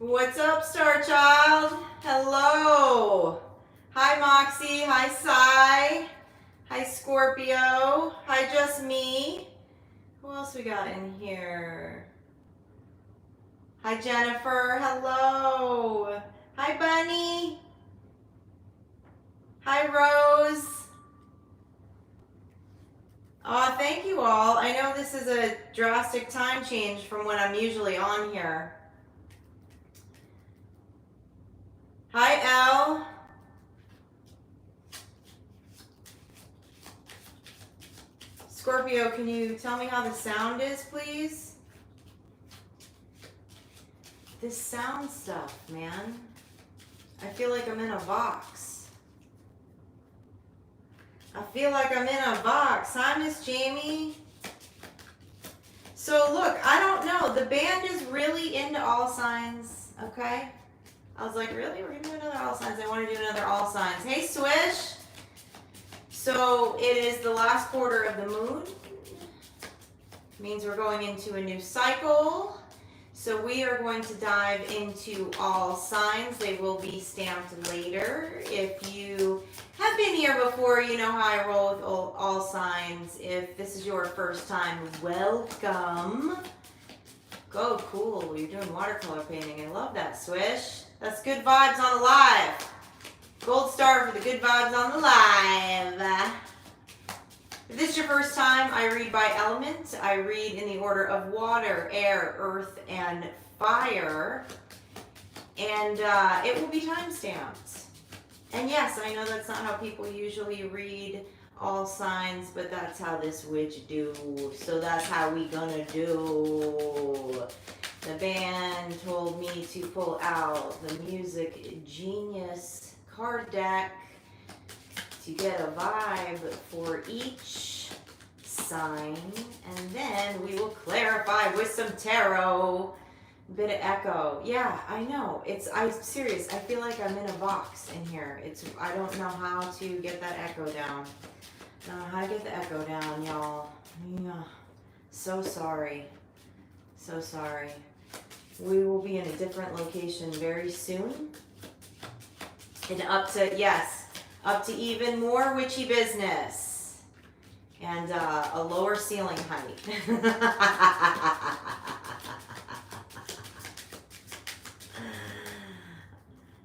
What's up, Star Child? Hello. Hi, Moxie. Hi, Sai. Hi, Scorpio. Hi, Just Me. Who else we got in here? Hi, Jennifer. Hello. Hi, Bunny. Hi, Rose. Oh, thank you all. I know this is a drastic time change from when I'm usually on here. Hi, Elle. Scorpio, can you tell me how the sound is, please? This sound stuff, man. I feel like I'm in a box. I feel like I'm in a box. Hi, Miss Jamie. So look, I don't know. The band is really into all signs, okay? I was like, really? We're going to do another all signs. I want to do another all signs. Hey, Swish. So it is the last quarter of the moon. Means we're going into a new cycle. So we are going to dive into all signs. They will be stamped later. If you have been here before, you know how I roll with all signs. If this is your first time, welcome. Go, cool. You're doing watercolor painting. I love that, Swish. That's good vibes on the live. Gold star for the good vibes on the live. If this is your first time, I read by element. I read in the order of water, air, earth, and fire. And it will be time-stamped. And yes, I know that's not how people usually read all signs, but that's how this witch do. So that's how we gonna do. The band told me to pull out the Music Genius card deck to get a vibe for each sign, and then we will clarify with some tarot. Bit of echo. Yeah, I know. I'm serious. I feel like I'm in a box in here. I don't know how to get that echo down. I don't know how to get the echo down, y'all. Yeah. So sorry. So sorry. We will be in a different location very soon. And up to even more witchy business. And a lower ceiling height.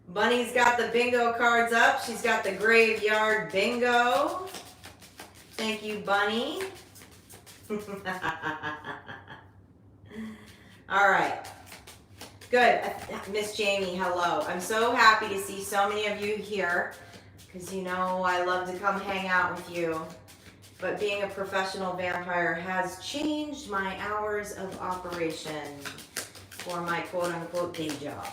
Bunny's got the bingo cards up. She's got the graveyard bingo. Thank you, Bunny. All right. Good. Miss Jamie, hello. I'm so happy to see so many of you here because you know I love to come hang out with you. But being a professional vampire has changed my hours of operation for my quote-unquote day job.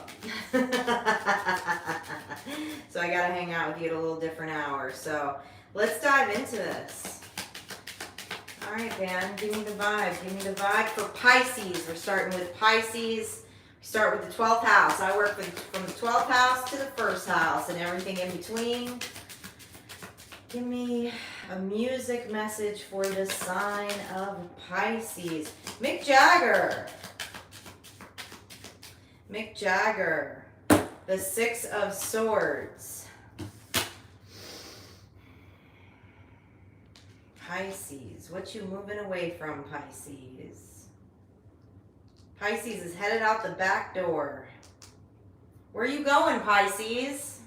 So I gotta hang out with you at a little different hour. So let's dive into this. All right, man, give me the vibe. Give me the vibe for Pisces. We're starting with Pisces. We start with the 12th house. I work from the 12th house to the 1st house and everything in between. Give me a music message for the sign of Pisces. Mick Jagger. Mick Jagger. The 6 of Swords. Pisces. What you moving away from, Pisces? Pisces is headed out the back door. Where are you going, Pisces?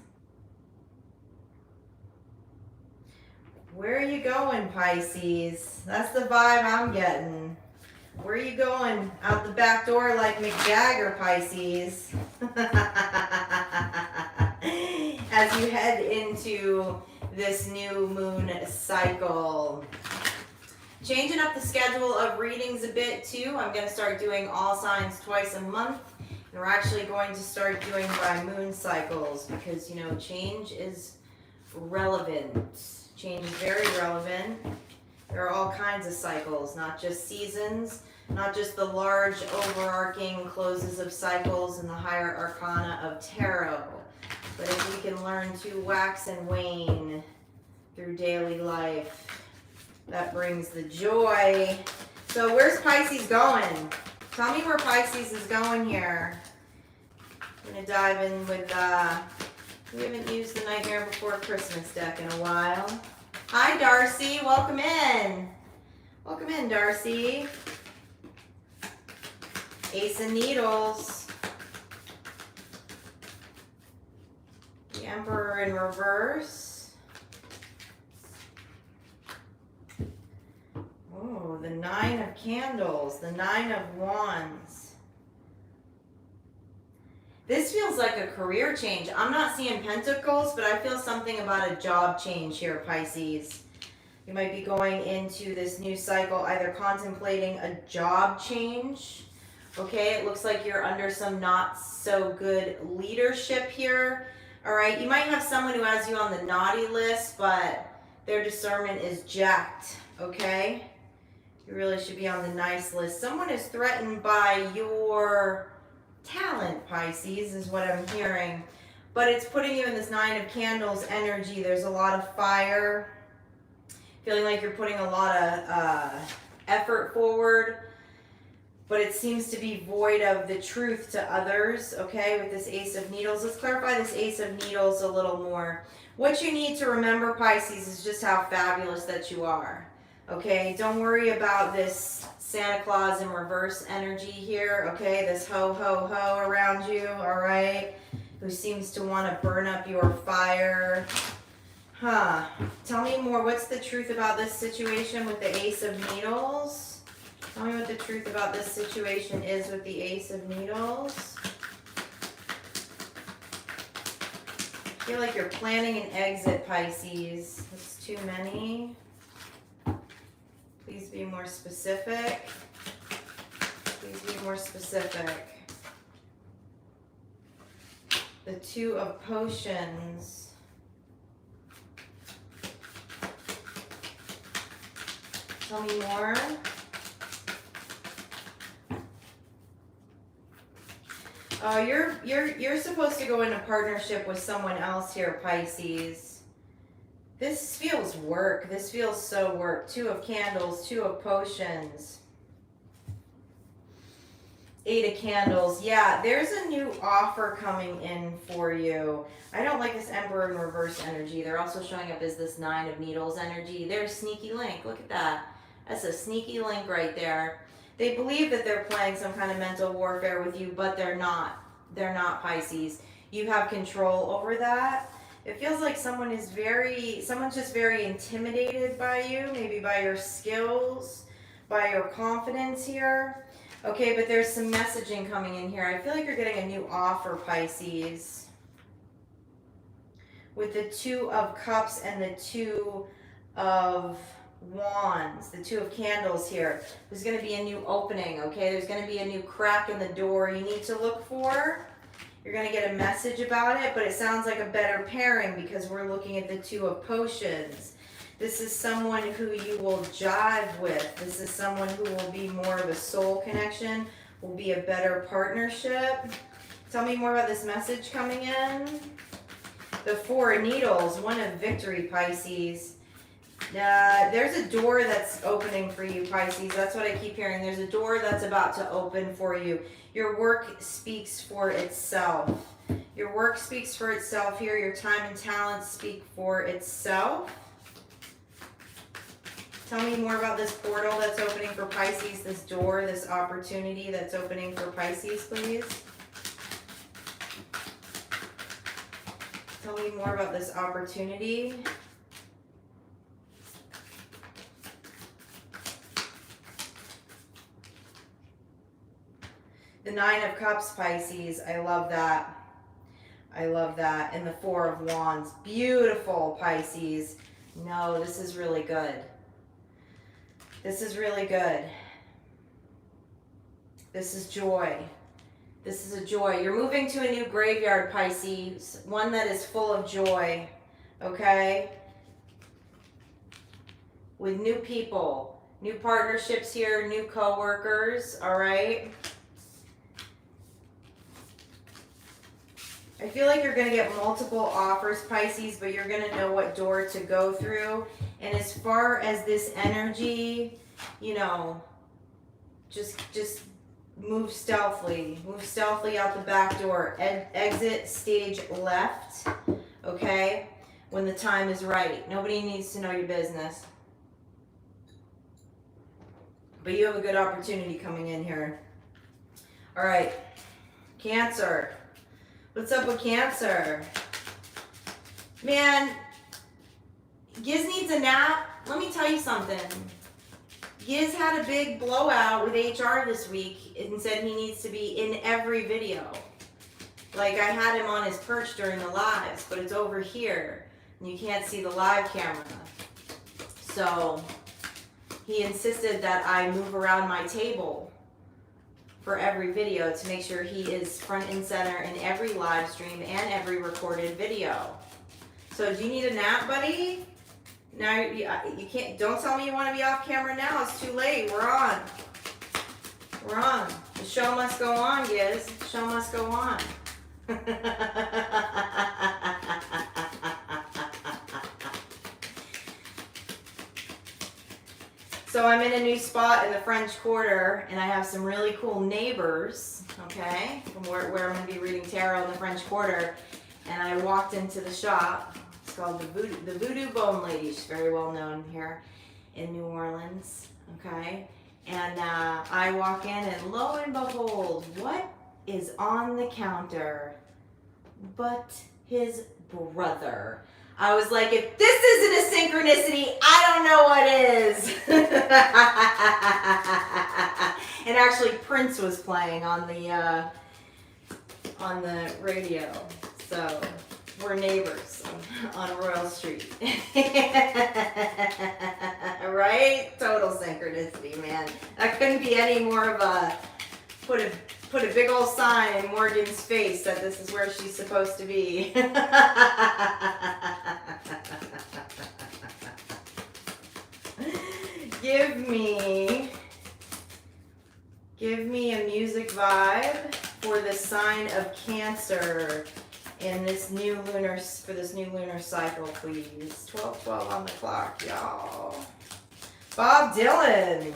Where are you going, Pisces? That's the vibe I'm getting. Where are you going? Out the back door like Mick Jagger, Pisces. As you head into this new moon cycle. Changing up the schedule of readings a bit too. I'm going to start doing all signs twice a month. And we're actually going to start doing by moon cycles because, you know, change is relevant. Change is very relevant. There are all kinds of cycles, not just seasons, not just the large overarching closes of cycles and the higher arcana of tarot. But if we can learn to wax and wane through daily life, that brings the joy. So where's Pisces going? Tell me where Pisces is going here. I'm going to dive in with, we haven't used the Nightmare Before Christmas deck in a while. Hi, Darcy. Welcome in. Welcome in, Darcy. Ace of Needles. The Emperor in reverse. Oh, the Nine of Candles. The Nine of Wands. This feels like a career change. I'm not seeing pentacles, but I feel something about a job change here, Pisces. You might be going into this new cycle either contemplating a job change. Okay, it looks like you're under some not so good leadership here. All right, you might have someone who has you on the naughty list, but their discernment is jacked. Okay, you really should be on the nice list. Someone is threatened by your talent, Pisces, is what I'm hearing. But it's putting you in this Nine of Candles energy. There's a lot of fire. Feeling like you're putting a lot of effort forward. But it seems to be void of the truth to others, okay, with this Ace of Needles. Let's clarify this Ace of Needles a little more. What you need to remember, Pisces, is just how fabulous that you are, okay? Don't worry about this Santa Claus in reverse energy here, okay? This ho, ho, ho around you, all right? Who seems to want to burn up your fire. Huh. Tell me more. What's the truth about this situation with the Ace of Needles? Tell me what the truth about this situation is with the Ace of Needles. I feel like you're planning an exit, Pisces. That's too many. Please be more specific. Please be more specific. The Two of Potions. Tell me more. You're supposed to go into partnership with someone else here, Pisces. This feels work. This feels so work. Two of Candles, Two of Potions. Eight of Candles. Yeah, there's a new offer coming in for you. I don't like this Emperor in reverse energy. They're also showing up as this Nine of Needles energy. There's sneaky link. Look at that. That's a sneaky link right there. They believe that they're playing some kind of mental warfare with you, but they're not. They're not, Pisces. You have control over that. It feels like someone's just very intimidated by you, maybe by your skills, by your confidence here. Okay, but there's some messaging coming in here. I feel like you're getting a new offer, Pisces. With the Two of Cups and the Two of Wands, the Two of Candles here. There's going to be a new opening, okay? There's going to be a new crack in the door you need to look for. You're going to get a message about it, but it sounds like a better pairing because we're looking at the Two of Potions. This is someone who you will jive with. This is someone who will be more of a soul connection, will be a better partnership. Tell me more about this message coming in. The Four of Needles, One of Victory, Pisces. There's a door that's opening for you, Pisces. That's what I keep hearing. There's a door that's about to open for you. Your work speaks for itself. Your work speaks for itself here. Your time and talent speak for itself. Tell me more about this portal that's opening for Pisces, this door, this opportunity that's opening for Pisces, please. Tell me more about this opportunity. The Nine of Cups, Pisces. I love that. I love that. And the Four of Wands. Beautiful, Pisces. No, this is really good. This is really good. This is joy. This is a joy. You're moving to a new graveyard, Pisces. One that is full of joy. Okay? With new people. New partnerships here. New co-workers. All right? I feel like you're going to get multiple offers, Pisces, but you're going to know what door to go through. And as far as this energy, you know, just move stealthily. Move stealthily out the back door. Exit stage left, okay? When the time is right. Nobody needs to know your business. But you have a good opportunity coming in here. All right, Cancer. What's up with Cancer? Man, Giz needs a nap. Let me tell you something. Giz had a big blowout with HR this week and said he needs to be in every video. Like, I had him on his perch during the lives, but it's over here. And you can't see the live camera. So he insisted that I move around my table for every video to make sure he is front and center in every live stream and every recorded video. So do you need a nap, buddy? Now you can't, don't tell me you want to be off camera now. It's too late. We're on. We're on. The show must go on, Giz. The show must go on. So I'm in a new spot in the French Quarter, and I have some really cool neighbors, okay, from where I'm going to be reading tarot in the French Quarter. And I walked into the shop. It's called the Voodoo Bone Lady. She's very well known here in New Orleans, okay. And I walk in, and lo and behold, what is on the counter but his brother? I was like, if this isn't a synchronicity, I don't know what is. And actually, Prince was playing on the radio. So we're neighbors on Royal Street. Right? Total synchronicity, man. That couldn't be any more of a put a big old sign in Morgan's face that this is where she's supposed to be. Give me a music vibe for the sign of Cancer in this new lunar cycle, please. 12:12 on the clock, y'all. Bob Dylan.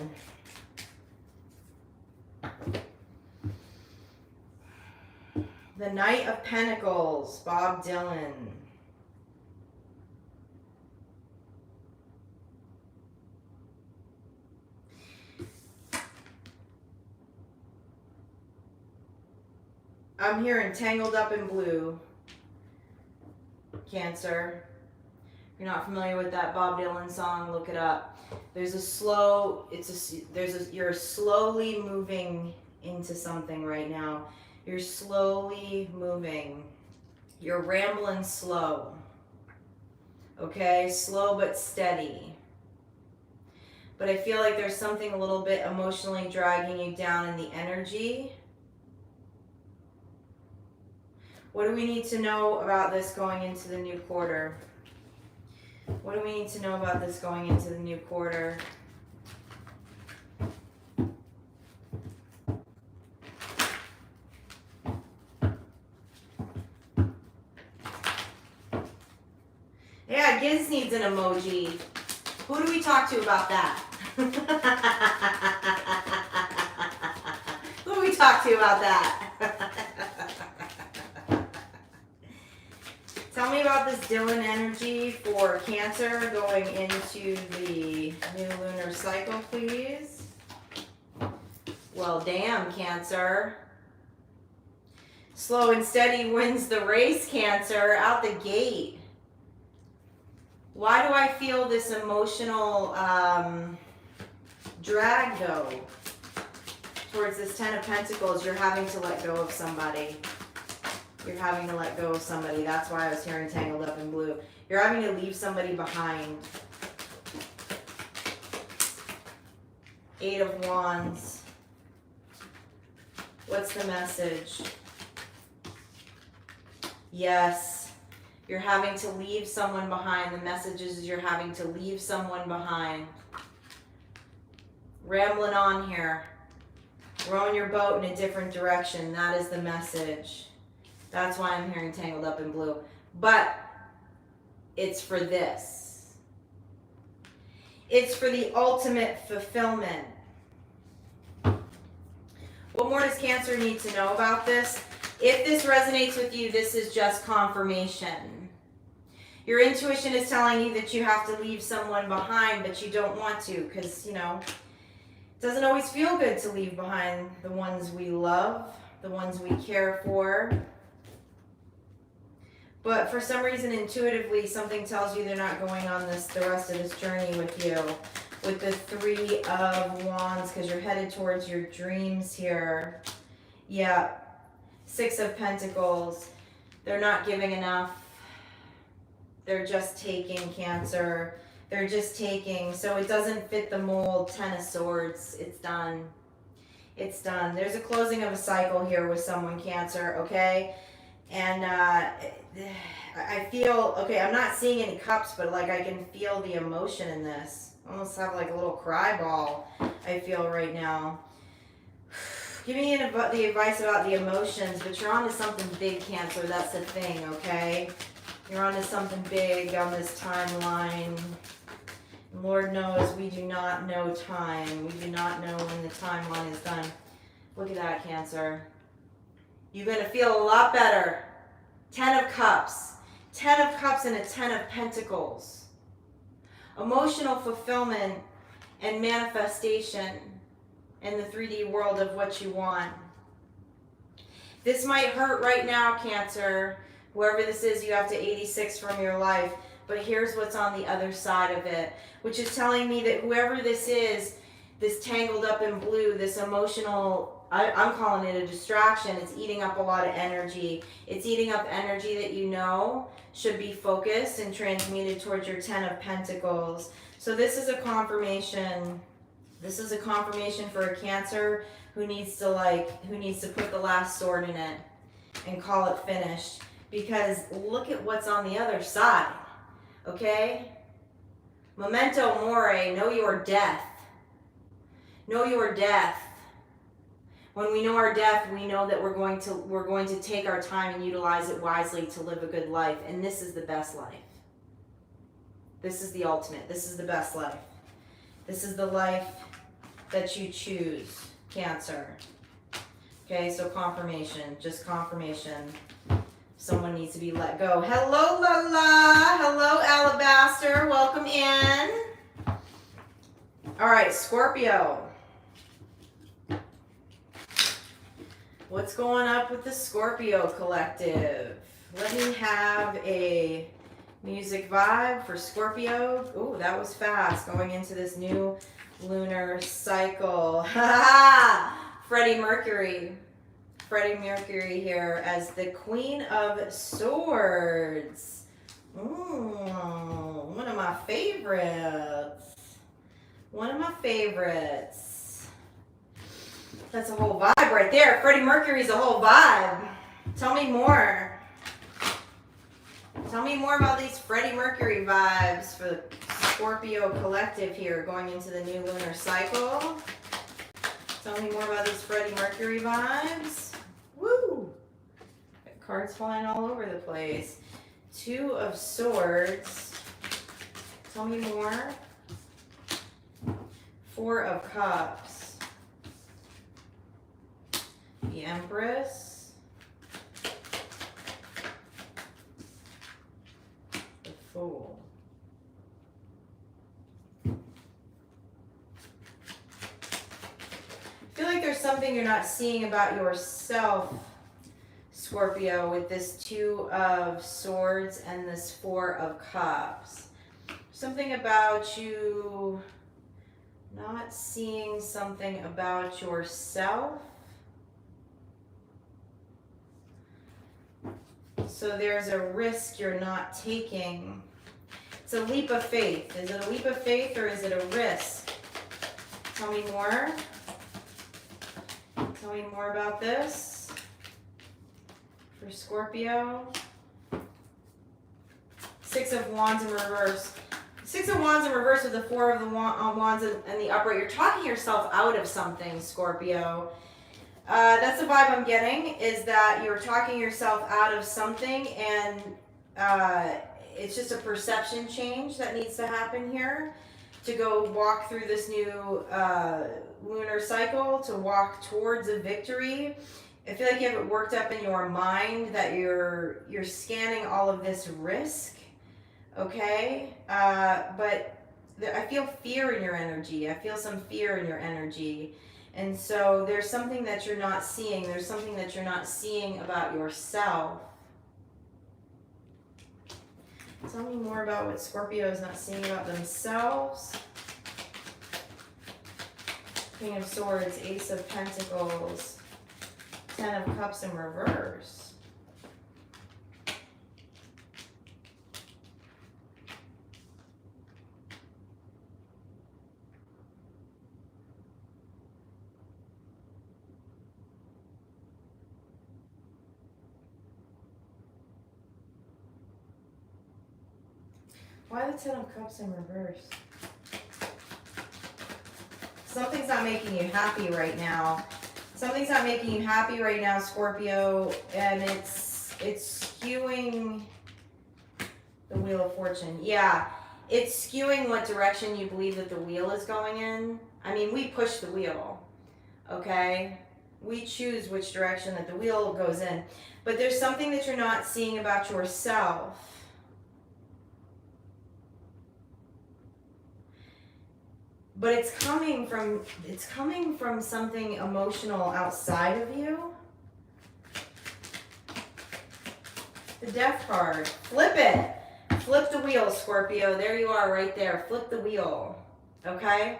The Knight of Pentacles, Bob Dylan. I'm hearing Tangled Up in Blue, Cancer. If you're not familiar with that Bob Dylan song, look it up. There's a slow, you're slowly moving into something right now. You're slowly moving. You're rambling slow. Okay? Slow but steady. But I feel like there's something a little bit emotionally dragging you down in the energy. What do we need to know about this going into the new quarter? What do we need to know about this going into the new quarter? Yeah, Giz needs an emoji. Who do we talk to about that? Who do we talk to about that? Tell me about this Dylan energy for Cancer going into the new lunar cycle, please. Well, damn, Cancer. Slow and steady wins the race, Cancer, out the gate. Why do I feel this emotional drag, though, towards this Ten of Pentacles? You're having to let go of somebody. You're having to let go of somebody. That's why I was hearing Tangled Up in Blue. You're having to leave somebody behind. Eight of Wands. What's the message? Yes. You're having to leave someone behind. The message is you're having to leave someone behind. Rambling on here. Rowing your boat in a different direction. That is the message. That's why I'm hearing Tangled Up in Blue. But it's for this. It's for the ultimate fulfillment. What more does Cancer need to know about this? If this resonates with you, this is just confirmation. Your intuition is telling you that you have to leave someone behind, but you don't want to because, you know, it doesn't always feel good to leave behind the ones we love, the ones we care for. But for some reason, intuitively, something tells you they're not going on the rest of this journey with you. With the Three of Wands, because you're headed towards your dreams here. Yeah. Six of Pentacles. They're not giving enough. They're just taking, Cancer. They're just taking. So it doesn't fit the mold. Ten of Swords. It's done. It's done. There's a closing of a cycle here with someone, Cancer, okay? And I feel, okay, I'm not seeing any cups, but like I can feel the emotion in this. I almost have like a little cry ball I feel right now. Giving you the advice about the emotions, but you're on to something big, Cancer. That's the thing, okay? You're on to something big on this timeline. Lord knows we do not know time. We do not know when the timeline is done. Look at that, Cancer. You're going to feel a lot better. 10 of Cups. 10 of Cups and a 10 of Pentacles. Emotional fulfillment and manifestation in the 3D world of what you want. This might hurt right now, Cancer. Whoever this is, you have to 86 from your life. But here's what's on the other side of it, which is telling me that whoever this is, this tangled up in blue, this emotional, I'm calling it a distraction. It's eating up a lot of energy. It's eating up energy that you know should be focused and transmuted towards your 10 of Pentacles. So this is a confirmation. This is a confirmation for a Cancer who needs to put the last sword in it and call it finished. Because look at what's on the other side. Okay? Memento mori, know your death. Know your death. When we know our death, we know that we're going to take our time and utilize it wisely to live a good life. And this is the best life. This is the ultimate. This is the best life. This is the life that you choose, Cancer. Okay, so confirmation, just confirmation. Someone needs to be let go. Hello, Lala. Hello, Alabaster. Welcome in. All right, Scorpio. What's going up with the Scorpio collective? Let me have a music vibe for Scorpio. Ooh, that was fast. Going into this new lunar cycle. Freddie Mercury. Freddie Mercury here as the Queen of Swords. One of my favorites. One of my favorites. That's a whole vibe right there. Freddie Mercury's a whole vibe. Tell me more. Tell me more about these Freddie Mercury vibes for the Scorpio collective here going into the new lunar cycle. Tell me more about these Freddie Mercury vibes. Woo! Cards flying all over the place. Two of Swords. Tell me more. Four of Cups. The Empress. The Fool. I feel like there's something you're not seeing about yourself, Scorpio, with this Two of Swords and this Four of Cups. Something about you not seeing something about yourself. So there's a risk you're not taking. It's a leap of faith. Is it a leap of faith or is it a risk? Tell me more. Tell me more about this for Scorpio. Six of Wands in reverse. Six of Wands in reverse with the Four of the Wands and the upright. You're talking yourself out of something, Scorpio. That's the vibe I'm getting, is that you're talking yourself out of something and it's just a perception change that needs to happen here. to go walk through this new lunar cycle, to walk towards a victory. I feel like you have it worked up in your mind that you're scanning all of this risk, okay? But I feel fear in your energy. I feel some fear in your energy. And so there's something that you're not seeing. There's something that you're not seeing about yourself. Tell me more about what Scorpio is not seeing about themselves. King of Swords, Ace of Pentacles, Ten of Cups in reverse. Why the Ten of Cups in reverse? Something's not making you happy right now. Something's not making you happy right now, Scorpio, and it's skewing the Wheel of Fortune. Yeah, it's skewing what direction you believe that the wheel is going in. I mean, we push the wheel, okay? We choose which direction that the wheel goes in. But there's something that you're not seeing about yourself. But it's coming from something emotional outside of you. The Death card. Flip it. Flip the wheel, Scorpio. There you are right there. Flip the wheel. Okay?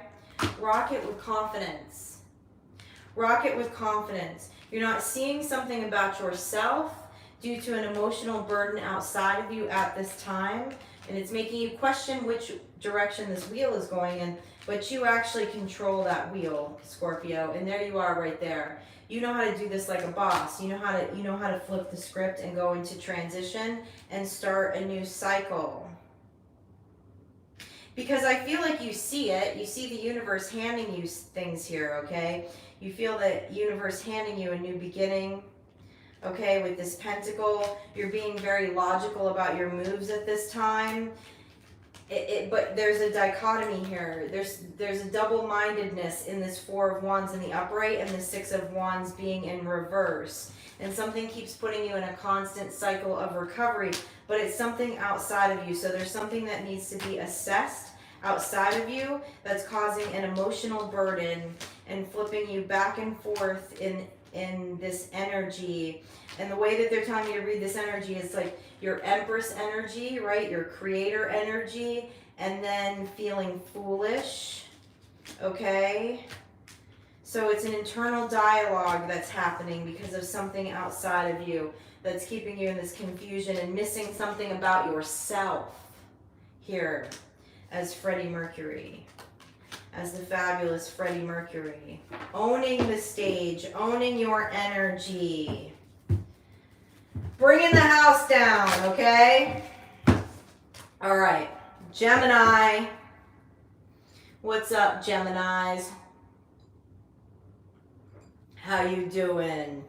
Rock it with confidence. Rock it with confidence. You're not seeing something about yourself due to an emotional burden outside of you at this time. And it's making you question which direction this wheel is going in. But you actually control that wheel, Scorpio, and there you are right there. You know how to do this like a boss. You know how to flip the script and go into transition and start a new cycle. Because I feel like you see it. You see the universe handing you things here, okay? You feel the universe handing you a new beginning. Okay, with this pentacle, you're being very logical about your moves at this time. But there's a dichotomy here. There's a double-mindedness in this Four of Wands in the upright and the Six of Wands being in reverse. And something keeps putting you in a constant cycle of recovery, but it's something outside of you. So there's something that needs to be assessed outside of you that's causing an emotional burden and flipping you back and forth in this energy. And the way that they're telling me to read this energy is like your Empress energy, right? Your creator energy, and then feeling foolish, okay? So it's an internal dialogue that's happening because of something outside of you that's keeping you in this confusion and missing something about yourself here as Freddie Mercury. As the fabulous Freddie Mercury. Owning the stage, owning your energy. Bringing the house down, okay? All right, Gemini. What's up, Geminis? How you doing?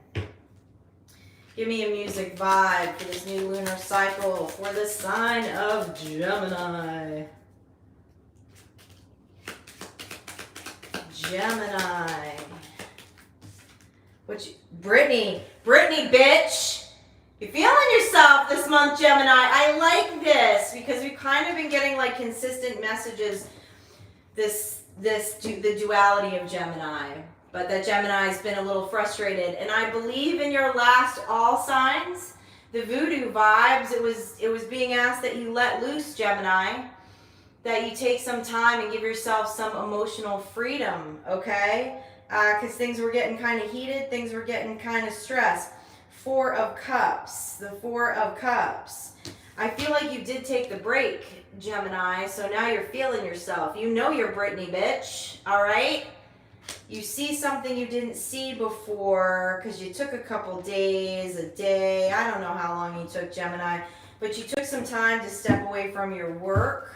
Give me a music vibe for this new lunar cycle for the sign of Gemini. Gemini. Brittany, bitch. You're feeling yourself this month, Gemini. I like this because we've kind of been getting like consistent messages. The duality of Gemini, but that Gemini's been a little frustrated. And I believe in your last all signs, the voodoo vibes. It was being asked that you let loose, Gemini. That you take some time and give yourself some emotional freedom, okay? Because things were getting kind of heated, things were getting kind of stressed. Four of Cups, the Four of Cups. I feel like you did take the break, Gemini, so now you're feeling yourself. You know you're Brittany, bitch, all right? You see something you didn't see before because you took a couple days, a day. I don't know how long you took, Gemini, but you took some time to step away from your work.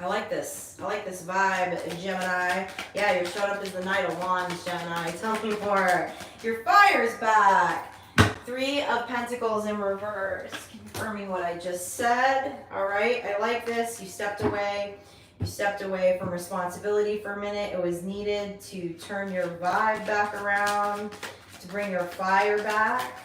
I like this. I like this vibe, Gemini. Yeah, you're showing up as the Knight of Wands, Gemini. Tell me more. Your fire's back. Three of Pentacles in reverse. Confirming what I just said. All right, I like this. You stepped away. You stepped away from responsibility for a minute. It was needed to turn your vibe back around, to bring your fire back.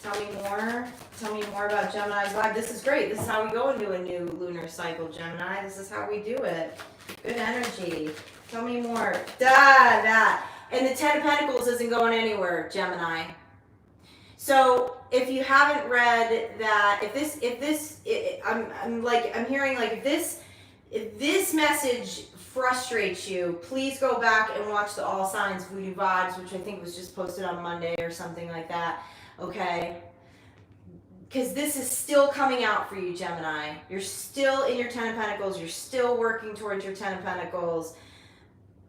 Tell me more. Tell me more about Gemini's vibe. This is great. This is how we go into a new lunar cycle, Gemini. This is how we do it. Good energy. Tell me more. That. And the Ten of Pentacles isn't going anywhere, Gemini. So if you haven't read that, I'm hearing like if this message frustrates you, please go back and watch the All Signs Voodoo Vibes, which I think was just posted on Monday or something like that. Okay. Because this is still coming out for you, Gemini. You're still in your Ten of Pentacles. You're still working towards your Ten of Pentacles.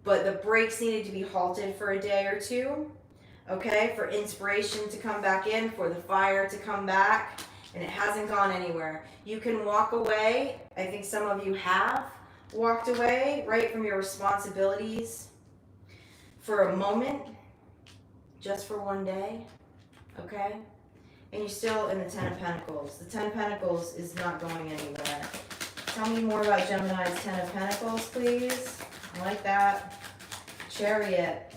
But the brakes needed to be halted for a day or two. Okay? For inspiration to come back in. For the fire to come back. And it hasn't gone anywhere. You can walk away. I think some of you have walked away, right, from your responsibilities for a moment. Just for one day. Okay? And you're still in the Ten of Pentacles. The Ten of Pentacles is not going anywhere. Tell me more about Gemini's Ten of Pentacles, please. I like that. Chariot.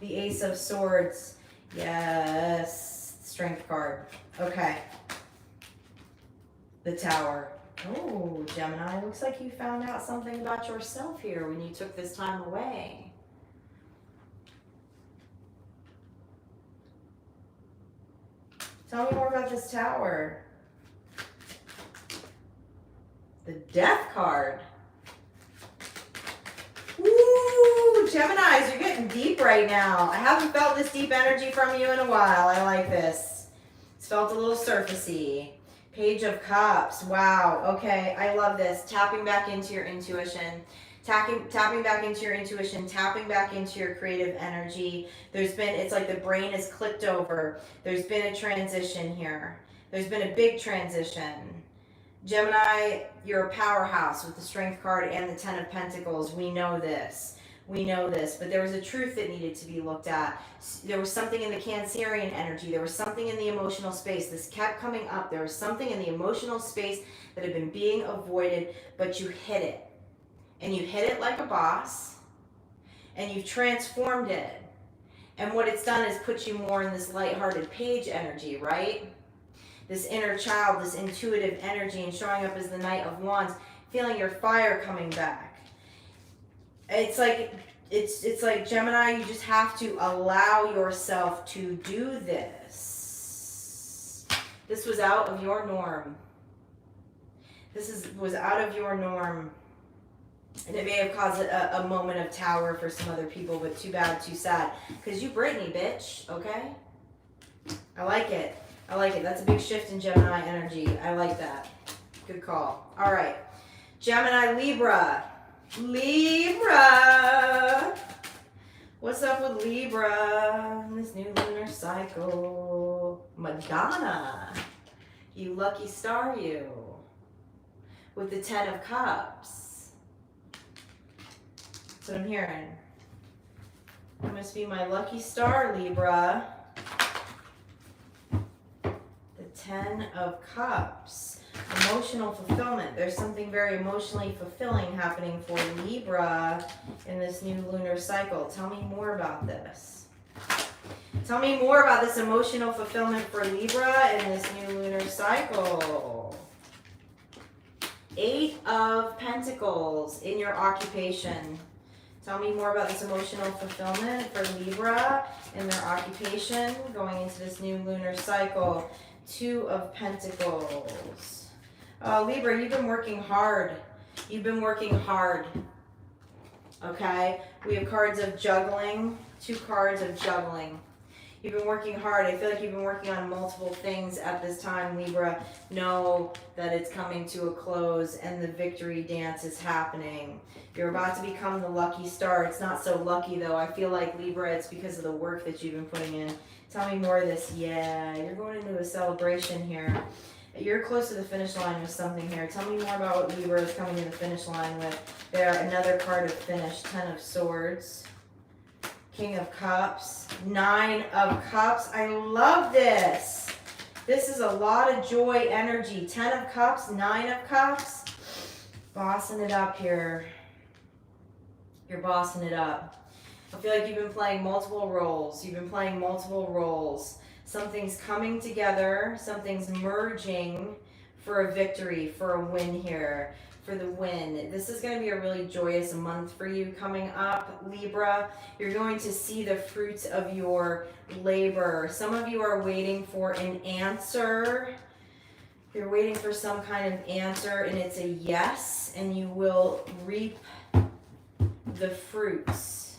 The Ace of Swords. Yes. Strength card. Okay. The Tower. Oh, Gemini, looks like you found out something about yourself here when you took this time away. Tell me more about this Tower. The Death card. Ooh, Geminis, you're getting deep right now. I haven't felt this deep energy from you in a while. I like this. It's felt a little surfacey. Page of Cups. Wow. Okay, I love this. Tapping back into your intuition. Tapping back into your intuition, tapping back into your creative energy. It's like the brain is clicked over. There's been a transition here. There's been a big transition. Gemini, you're a powerhouse with the Strength card and the Ten of Pentacles. We know this. But there was a truth that needed to be looked at. There was something in the Cancerian energy. There was something in the emotional space. This kept coming up. There was something in the emotional space that had been being avoided, but you hit it. And you hit it like a boss, and you've transformed it. And what it's done is put you more in this lighthearted page energy, right? This inner child, this intuitive energy, and showing up as the Knight of Wands, feeling your fire coming back. It's like Gemini, you just have to allow yourself to do this. This was out of your norm. Was out of your norm. And it may have caused a moment of Tower for some other people, but too bad, too sad. Because you Britney, bitch, okay? I like it. That's a big shift in Gemini energy. I like that. Good call. All right. Gemini, Libra. What's up with Libra in this new lunar cycle? Madonna. You lucky star, you. With the Ten of Cups. That's what I'm hearing. You must be my lucky star, Libra. The Ten of Cups. Emotional fulfillment. There's something very emotionally fulfilling happening for Libra in this new lunar cycle. Tell me more about this. Tell me more about this emotional fulfillment for Libra in this new lunar cycle. Eight of Pentacles in your occupation. Tell me more about this emotional fulfillment for Libra in their occupation going into this new lunar cycle. Two of Pentacles. Libra, you've been working hard. Okay? We have cards of juggling. Two cards of juggling. You've been working hard. I feel like you've been working on multiple things at this time, Libra. Know that it's coming to a close and the victory dance is happening. You're about to become the lucky star. It's not so lucky, though. I feel like, Libra, it's because of the work that you've been putting in. Tell me more of this. Yeah, you're going into a celebration here. You're close to the finish line with something here. Tell me more about what Libra is coming to the finish line with. There, another card of finish. Ten of Swords. King of Cups. Nine of Cups. I love this. This is a lot of joy energy. 10 of Cups, 9 of Cups. Bossing it up here. You're bossing it up. I feel like you've been playing multiple roles. You've been playing multiple roles. Something's coming together. Something's merging for a victory, for a win here. For the win. This is going to be a really joyous month for you coming up, Libra. You're going to see the fruits of your labor. Some of you are waiting for an answer. You're waiting for some kind of answer, and it's a yes, and you will reap the fruits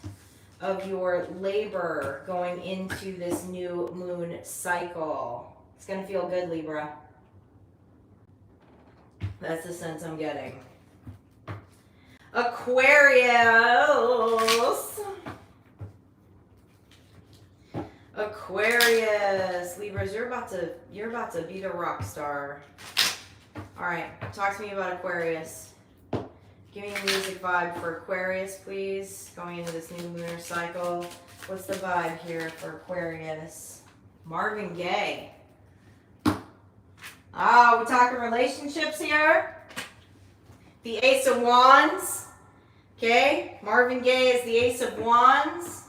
of your labor going into this new moon cycle. It's going to feel good, Libra. That's the sense I'm getting. Aquarius. Aquarius. Libras, you're about to be the rock star. All right, talk to me about Aquarius. Give me a music vibe for Aquarius, please. Going into this new lunar cycle. What's the vibe here for Aquarius? Marvin Gaye. Oh, we're talking relationships here. The Ace of Wands. Okay, Marvin Gaye is the Ace of Wands.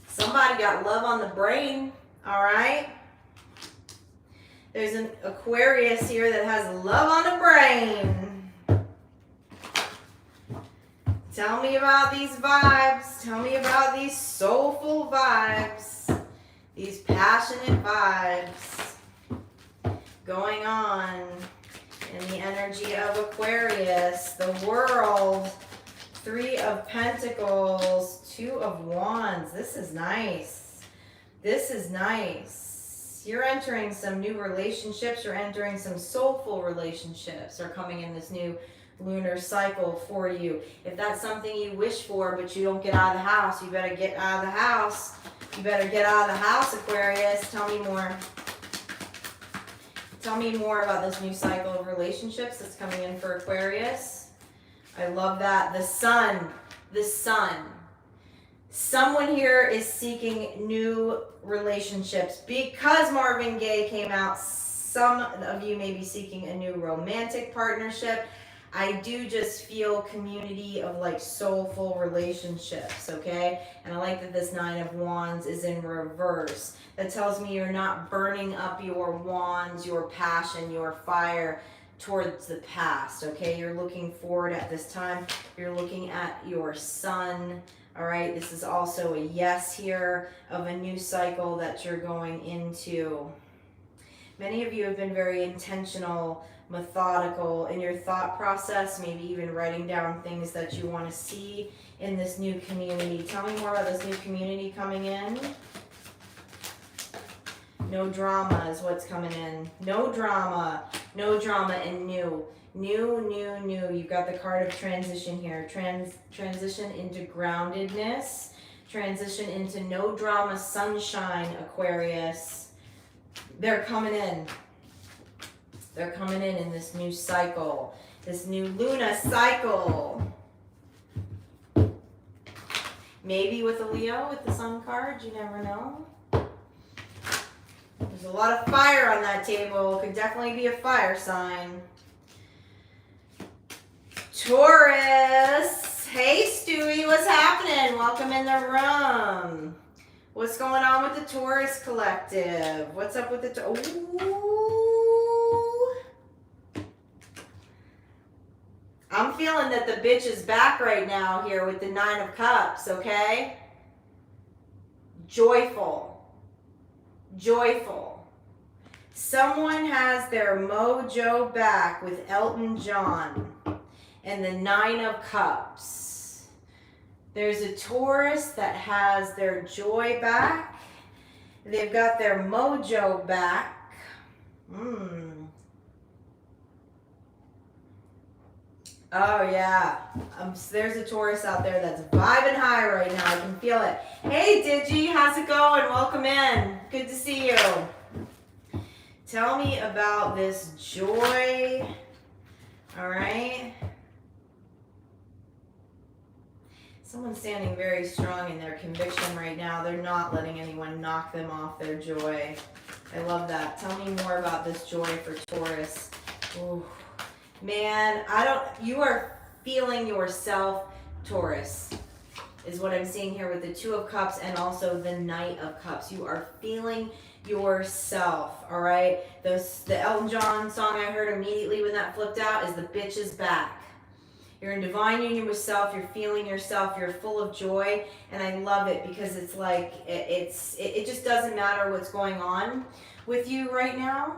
Somebody got love on the brain, all right? There's an Aquarius here that has love on the brain. Tell me about these vibes. Tell me about these soulful vibes. These passionate vibes going on in the energy of Aquarius. The World, 3 of Pentacles, 2 of Wands. This is nice. This is nice. You're entering some new relationships. You're entering some soulful relationships are coming in this new lunar cycle for you. If that's something you wish for, but you don't get out of the house, you better get out of the house. You better get out of the house, Aquarius. Tell me more. Tell me more about this new cycle of relationships that's coming in for Aquarius. I love that. The sun. The sun. Someone here is seeking new relationships. Because Marvin Gaye came out, some of you may be seeking a new romantic partnership. I do just feel community of like soulful relationships, okay? And I like that this 9 of Wands is in reverse. That tells me you're not burning up your wands, your passion, your fire towards the past, okay? You're looking forward at this time. You're looking at your sun, all right? This is also a yes here of a new cycle that you're going into. Many of you have been very intentional, methodical in your thought process, maybe even writing down things that you want to see in this new community. Tell me more about this new community coming in. No drama is what's coming in. No drama and new. New. You've got the card of transition here. Transition into groundedness. Transition into no drama, sunshine, Aquarius. They're coming in. They're coming in this new cycle. This new Luna cycle. Maybe with a Leo with the sun card. You never know. There's a lot of fire on that table. Could definitely be a fire sign. Taurus. Hey, Stewie. What's happening? Welcome in the room. What's going on with the Taurus collective? What's up with the... Ooh. I'm feeling that the bitch is back right now here with the 9 of Cups, okay? Joyful. Someone has their mojo back with Elton John and the 9 of Cups. There's a Taurus that has their joy back. They've got their mojo back. Oh, yeah. There's a Taurus out there that's vibing high right now. I can feel it. Hey, Digi. How's it going? Welcome in. Good to see you. Tell me about this joy. All right. Someone's standing very strong in their conviction right now. They're not letting anyone knock them off their joy. I love that. Tell me more about this joy for Taurus. Ooh. Man, you are feeling yourself, Taurus, is what I'm seeing here with the Two of Cups and also the Knight of Cups. You are feeling yourself, all right? The Elton John song I heard immediately when that flipped out is The Bitch Is Back. You're in divine union with self, you're feeling yourself, you're full of joy, and I love it because it's like, it just doesn't matter what's going on with you right now,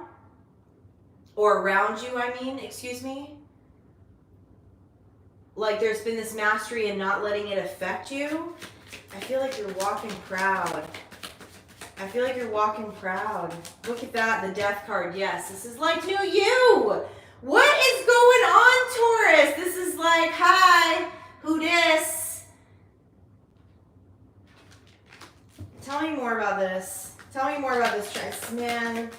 or around you, excuse me. Like there's been this mastery in not letting it affect you. I feel like you're walking proud. I feel like you're walking proud. Look at that, the Death card, yes. This is like new you. What is going on, Taurus? This is like, hi, who dis? Tell me more about this. Tell me more about this trance. Man,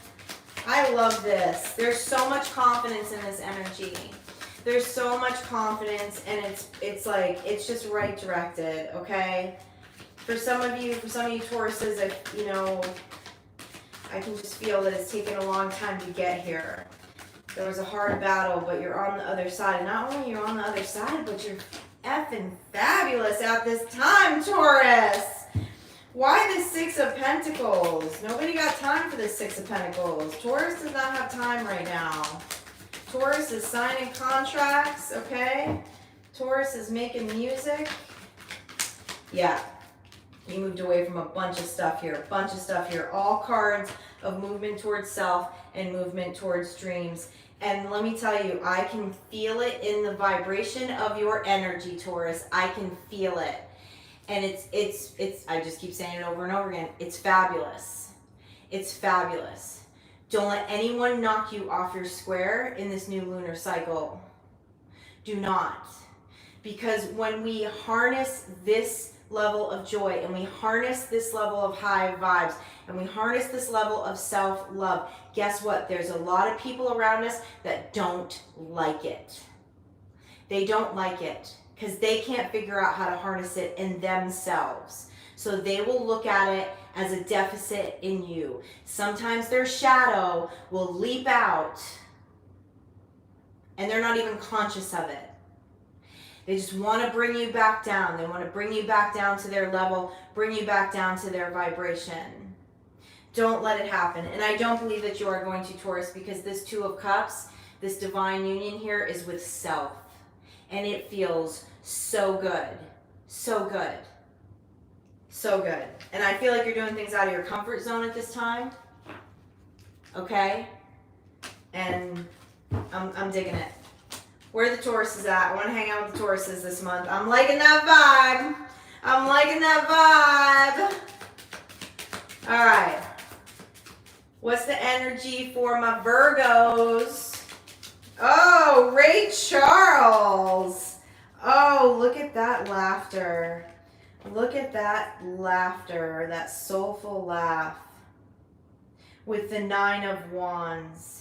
I love this. There's so much confidence in this energy. There's so much confidence, and it's like, it's just right directed, okay? For some of you Tauruses, I can just feel that it's taken a long time to get here. There was a hard battle, but you're on the other side. And not only you're on the other side, but you're effing fabulous at this time, Taurus. Why the Six of Pentacles? Nobody got time for the Six of Pentacles. Taurus does not have time right now. Taurus is signing contracts, okay? Taurus is making music. Yeah, you moved away from a bunch of stuff here, All cards of movement towards self and movement towards dreams. And let me tell you, I can feel it in the vibration of your energy, Taurus. I can feel it. And it's I just keep saying it over and over again. It's fabulous. It's fabulous. Don't let anyone knock you off your square in this new lunar cycle. Do not. Because when we harness this level of joy and we harness this level of high vibes and we harness this level of self-love, guess what? There's a lot of people around us that don't like it. They don't like it because they can't figure out how to harness it in themselves. So they will look at it as a deficit in you. Sometimes their shadow will leap out and they're not even conscious of it. They just want to bring you back down. They want to bring you back down to their level, bring you back down to their vibration. Don't let it happen. And I don't believe that you are going to, Taurus, because this Two of Cups, this divine union here is with self. And it feels so good. So good. So good. And I feel like you're doing things out of your comfort zone at this time. Okay? And I'm digging it. Where are the Tauruses at? I want to hang out with the Tauruses this month. I'm liking that vibe. I'm liking that vibe. All right. What's the energy for my Virgos? Oh, Ray Charles. Oh, look at that laughter. Look at that laughter, that soulful laugh with the Nine of Wands.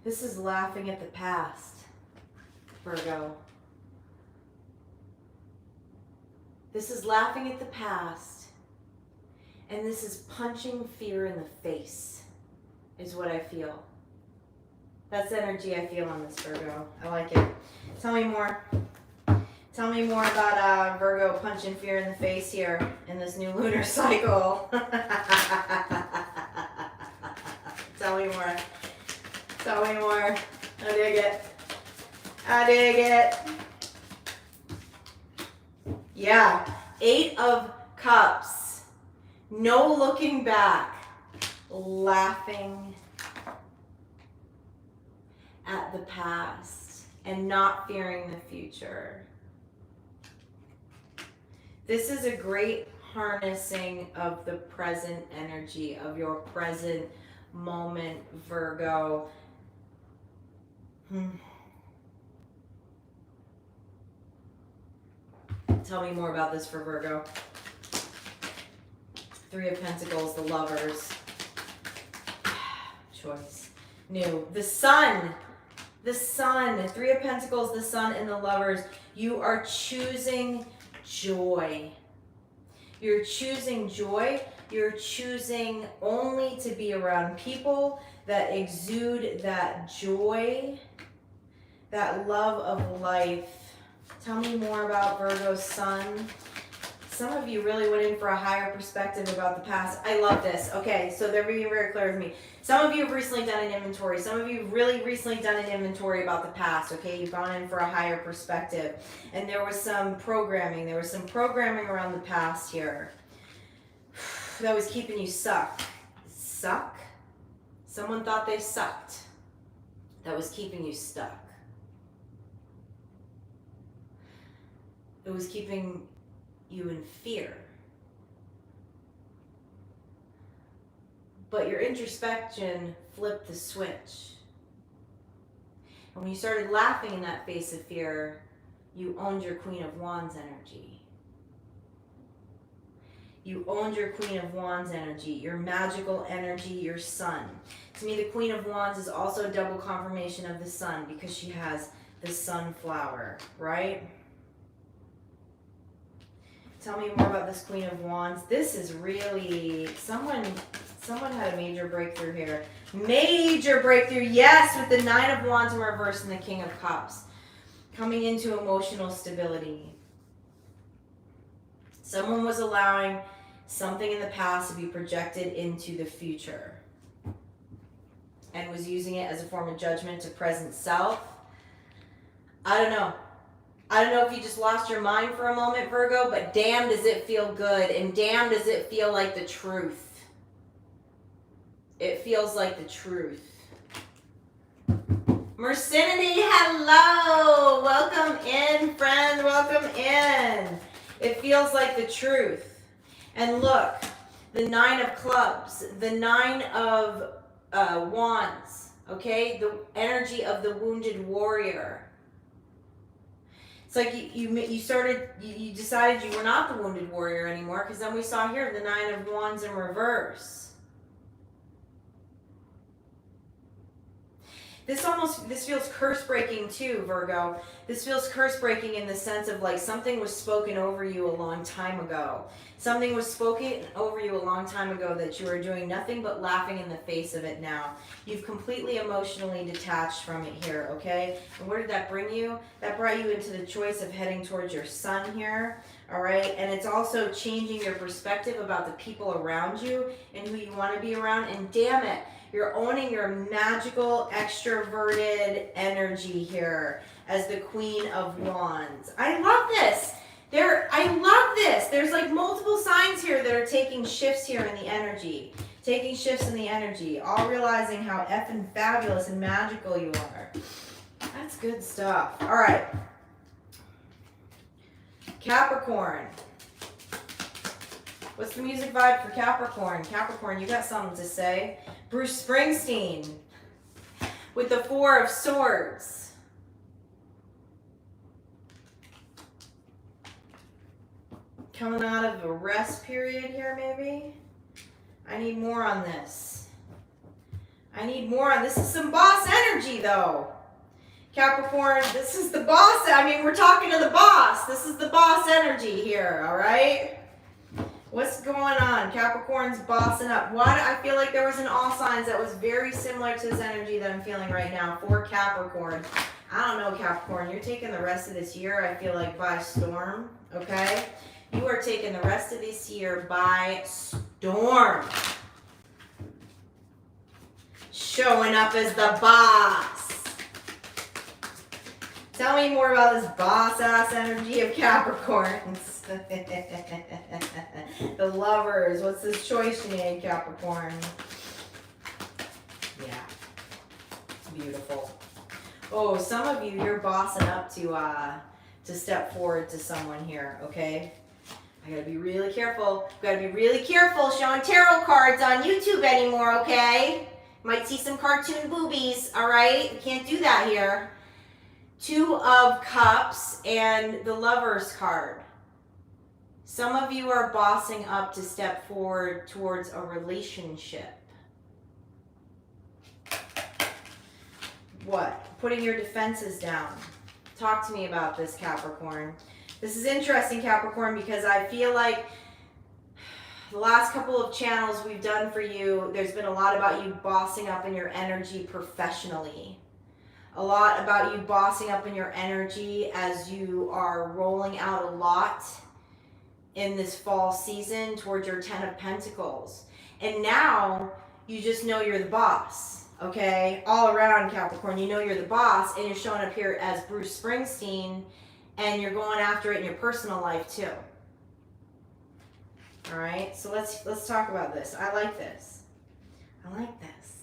This is laughing at the past, Virgo. This is laughing at the past. And this is punching fear in the face, is what I feel. That's the energy I feel on this, Virgo. I like it. Tell me more. Tell me more about Virgo punching fear in the face here in this new lunar cycle. Tell me more. Tell me more. I dig it. I dig it. Yeah. 8 of Cups. No looking back. Laughing at the past and not fearing the future. This is a great harnessing of the present energy, of your present moment, Virgo. Tell me more about this for Virgo. Three of Pentacles, the Lovers. Choice. New. The Sun. The Sun. Three of Pentacles, the Sun, and the Lovers. You are choosing joy. You're choosing joy. You're choosing only to be around people that exude that joy, that love of life. Tell me more about Virgo's Sun. Some of you really went in for a higher perspective about the past. I love this. Okay, so they're being very clear with me. Some of you have recently done an inventory. Some of you have really recently done an inventory about the past, okay? You've gone in for a higher perspective. And there was some programming. There was some programming around the past here that was keeping you suck. Suck? Someone thought they sucked. That was keeping you stuck. It was keeping you in fear. But your introspection flipped the switch. And when you started laughing in that face of fear, you owned your Queen of Wands energy. You owned your Queen of Wands energy, your magical energy, your sun. To me, the Queen of Wands is also a double confirmation of the sun because she has the sunflower, right? Tell me more about this Queen of Wands. This is really, someone had a major breakthrough here. Major breakthrough, yes, with the Nine of Wands in reverse and the King of Cups. Coming into emotional stability. Someone was allowing something in the past to be projected into the future and was using it as a form of judgment to present self. I don't know. I don't know if you just lost your mind for a moment, Virgo, but damn does it feel good and damn does it feel like the truth. It feels like the truth. Mercinity, hello! Welcome in, friend, welcome in. It feels like the truth. And look, the Nine of Clubs, the Nine of Wands, okay? The energy of the wounded warrior. It's like you decided you were not the wounded warrior anymore because then we saw here the Nine of Wands in reverse. This feels curse breaking too, Virgo. This feels curse breaking in the sense of like something was spoken over you a long time ago. Something was spoken over you a long time ago that you are doing nothing but laughing in the face of it now. You've completely emotionally detached from it here, okay? And where did that bring you? That brought you into the choice of heading towards your sun here, all right? And it's also changing your perspective about the people around you and who you want to be around. And damn it, you're owning your magical, extroverted energy here as the Queen of Wands. I love this. I love this. There's like multiple signs here that are taking shifts here in the energy. Taking shifts in the energy. All realizing how effing fabulous and magical you are. That's good stuff. All right. Capricorn. What's the music vibe for Capricorn? Capricorn, you got something to say. Bruce Springsteen with the Four of Swords. Coming out of a rest period here, maybe? I need more on this. I need more on this. Is some boss energy, though. Capricorn, this is the boss. I mean, we're talking to the boss. This is the boss energy here, all right? What's going on? Capricorn's bossing up. Why do I feel like there was an all signs that was very similar to this energy that I'm feeling right now for Capricorn? I don't know, Capricorn. You're taking the rest of this year, I feel like, by storm, okay? You are taking the rest of this year by storm. Showing up as the boss. Tell me more about this boss-ass energy of Capricorns. The Lovers. What's this choice you made, Capricorn? Yeah. Beautiful. Oh, some of you, you're bossing up to step forward to someone here, okay? I gotta be really careful. Gotta be really careful showing tarot cards on YouTube anymore, okay? Might see some cartoon boobies, all right? We can't do that here. Two of Cups and the Lovers card. Some of you are bossing up to step forward towards a relationship. What? Putting your defenses down. Talk to me about this, Capricorn. This is interesting, Capricorn, because I feel like the last couple of channels we've done for you, there's been a lot about you bossing up in your energy professionally. A lot about you bossing up in your energy as you are rolling out a lot in this fall season towards your 10 of Pentacles. And now you just know you're the boss, okay? All around, Capricorn, you know you're the boss, and you're showing up here as Bruce Springsteen, and you're going after it in your personal life too. All right, so let's talk about this. I like this. I like this.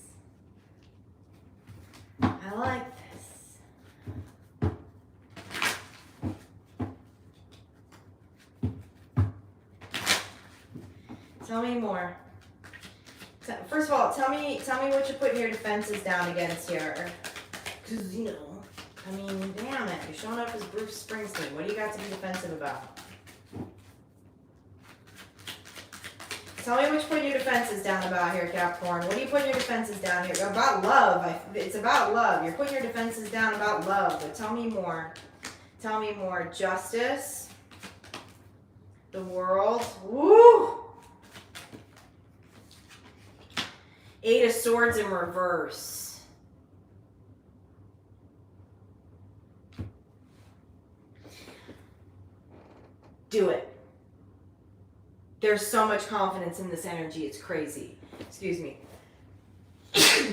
I like this. Tell me more. First of all, tell me what you're putting your defenses down against here. Because, you know, I mean, damn it. You're showing up as Bruce Springsteen. What do you got to be defensive about? Tell me what you're putting your defenses down about here, Capricorn. What are you putting your defenses down here? About love. It's about love. You're putting your defenses down about love. But tell me more. Tell me more. Justice. The World. Woo! Eight of Swords in reverse. Do it. There's so much confidence in this energy. It's crazy. Excuse me.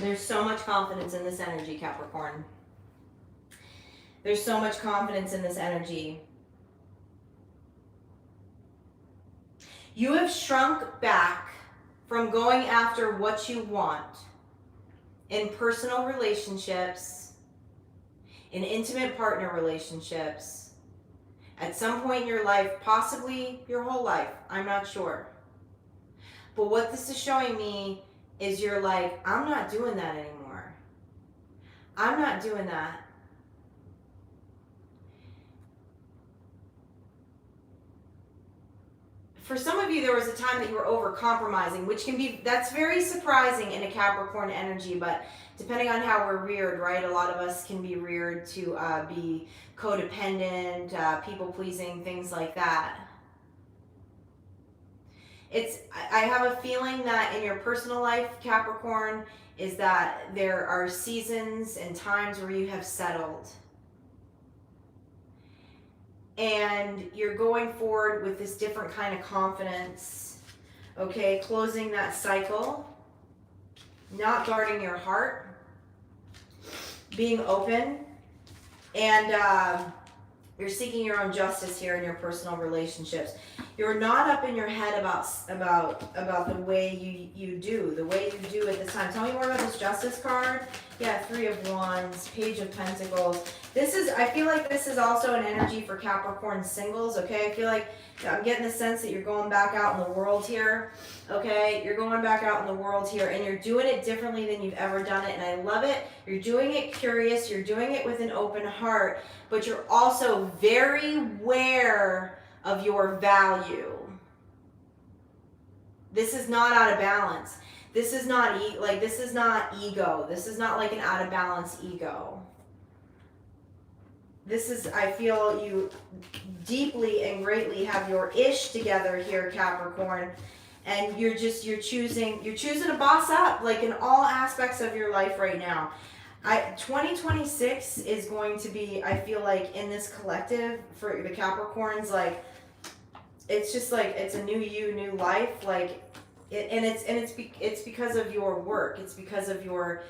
There's so much confidence in this energy, Capricorn. There's so much confidence in this energy. You have shrunk back from going after what you want in personal relationships, in intimate partner relationships, at some point in your life, possibly your whole life, I'm not sure. But what this is showing me is you're like, I'm not doing that anymore. I'm not doing that. For some of you, there was a time that you were over-compromising, which can be, that's very surprising in a Capricorn energy, but depending on how we're reared, right? A lot of us can be reared to be codependent, people-pleasing, things like that. I have a feeling that in your personal life, Capricorn, is that there are seasons and times where you have settled. And you're going forward with this different kind of confidence, okay? Closing that cycle, not guarding your heart, being open, and you're seeking your own justice here in your personal relationships. You're not up in your head about the way you do at this time. Tell me more about this Justice card. Yeah, Three of Wands, Page of Pentacles. I feel like this is also an energy for Capricorn singles, okay? I feel like I'm getting the sense that you're going back out in the world here, okay? You're going back out in the world here, and you're doing it differently than you've ever done it, and I love it. You're doing it curious, you're doing it with an open heart, but you're also very aware of your value. This is not out of balance. This is not this is not ego. This is not like an out of balance ego. This is, I feel you deeply and greatly have your ish together here, Capricorn, and you're choosing to boss up, like in all aspects of your life right now. 2026 is going to be, I feel like, in this collective for the Capricorns, like it's just like it's a new you, new life, like it's because of your work. It's because of your,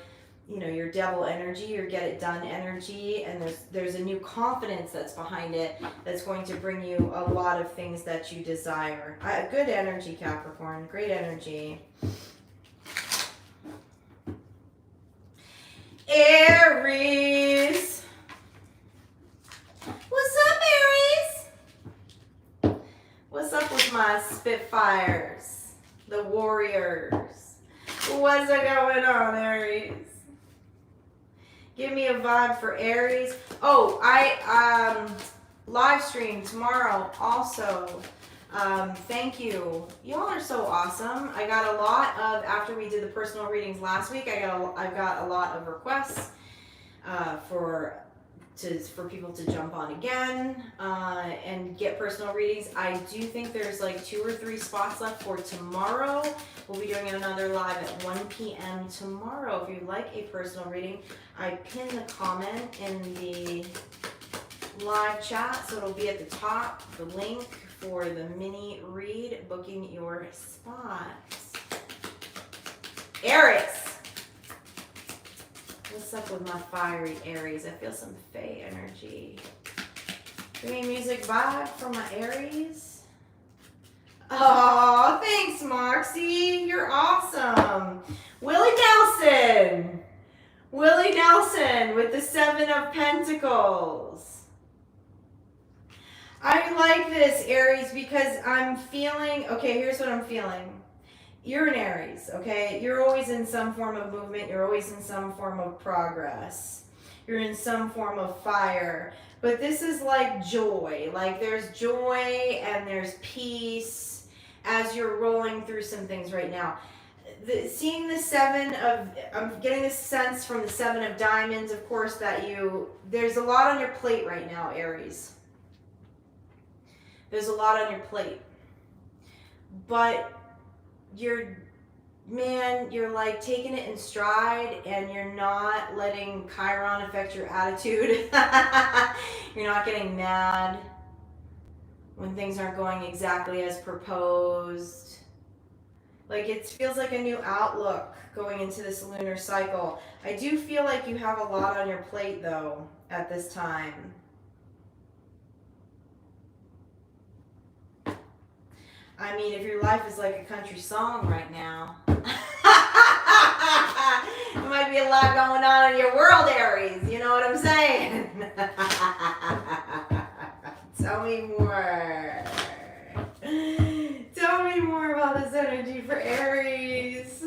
you know, your devil energy, your get it done energy, and there's a new confidence that's behind it that's going to bring you a lot of things that you desire. Good energy, Capricorn. Great energy. Aries. What's up, Aries? What's up with my Spitfires? The Warriors. What's going on, Aries? Give me a vibe for Aries. Oh, I live stream tomorrow also Thank you. Y'all are so awesome. I got a lot of, after we did the personal readings last week, I've got a lot of requests for people to jump on again and get personal readings. I do think there's like 2 or 3 spots left for tomorrow. We'll be doing another live at 1 p.m. tomorrow. If you'd like a personal reading, I pinned the comment in the live chat, so it'll be at the top, the link for the mini read, booking your spots. Aries. What's up with my fiery Aries? I feel some Fae energy. Bringing music vibe for my Aries. Oh, thanks, Moxie. You're awesome. Willie Nelson. Willie Nelson with the 7 of Pentacles. I like this, Aries, because I'm feeling, okay, here's what I'm feeling. You're an Aries, okay? You're always in some form of movement. You're always in some form of progress. You're in some form of fire. But this is like joy. Like there's joy and there's peace as you're rolling through some things right now. Seeing the 7 of, I'm getting this sense from the 7 of Diamonds, of course, that there's a lot on your plate right now, Aries. There's a lot on your plate. But you're like taking it in stride and you're not letting Chiron affect your attitude. You're not getting mad when things aren't going exactly as proposed. Like it feels like a new outlook going into this lunar cycle. I do feel like you have a lot on your plate though at this time. I mean, if your life is like a country song right now, there might be a lot going on in your world, Aries. You know what I'm saying? Tell me more. Tell me more about this energy for Aries.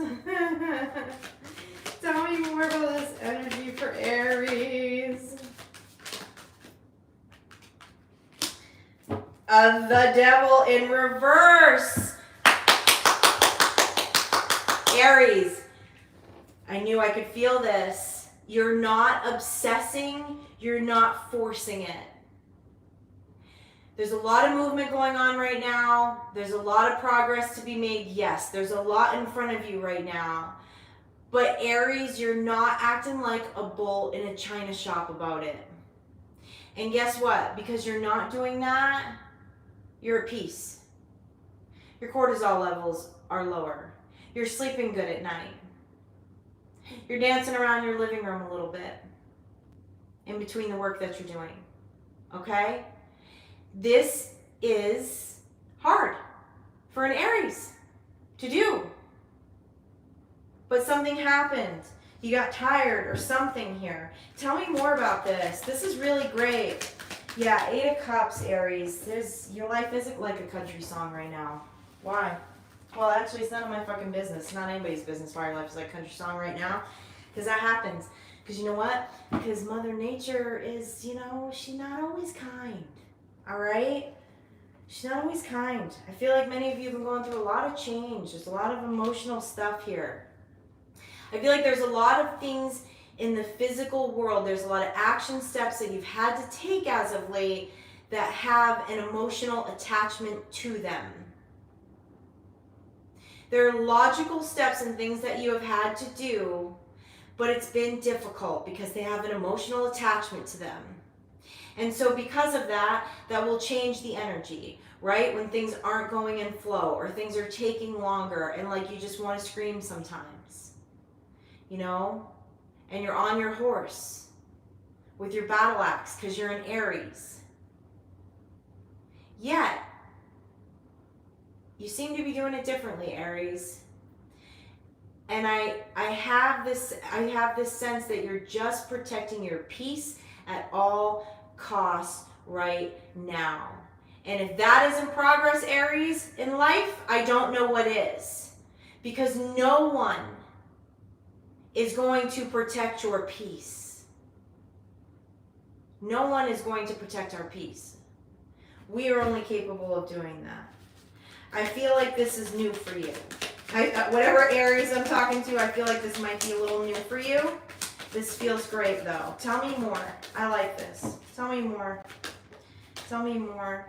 Tell me more about this energy for Aries. The Devil in reverse. Aries, I knew I could feel this. You're not obsessing, you're not forcing it. There's a lot of movement going on right now. There's a lot of progress to be made. Yes, there's a lot in front of you right now. But Aries, you're not acting like a bull in a china shop about it. And guess what? Because you're not doing that, you're at peace. Your cortisol levels are lower. You're sleeping good at night. You're dancing around your living room a little bit in between the work that you're doing. Okay? This is hard for an Aries to do. But something happened. You got tired or something here. Tell me more about this. This is really great. Yeah, 8 of Cups, Aries. Your life isn't like a country song right now. Why? Well, actually, it's none of my fucking business. It's not anybody's business why your life is like a country song right now. Because that happens. Because you know what? Because Mother Nature is, she's not always kind. All right? She's not always kind. I feel like many of you have been going through a lot of change. There's a lot of emotional stuff here. I feel like there's a lot of things in the physical world. There's a lot of action steps that you've had to take as of late that have an emotional attachment to them. There are logical steps and things that you have had to do, but it's been difficult because they have an emotional attachment to them. And so because of that, that will change the energy, right? When things aren't going in flow or things are taking longer and like you just want to scream sometimes, and you're on your horse with your battle axe because you're an Aries. Yet, you seem to be doing it differently, Aries. And I have this sense that you're just protecting your peace at all costs right now. And if that isn't progress, Aries, in life, I don't know what is. Because no one is going to protect your peace. No one is going to protect our peace. We are only capable of doing that. I feel like this is new for you. Whatever Aries I'm talking to, I feel like this might be a little new for you. This feels great though. Tell me more. I like this. Tell me more. Tell me more.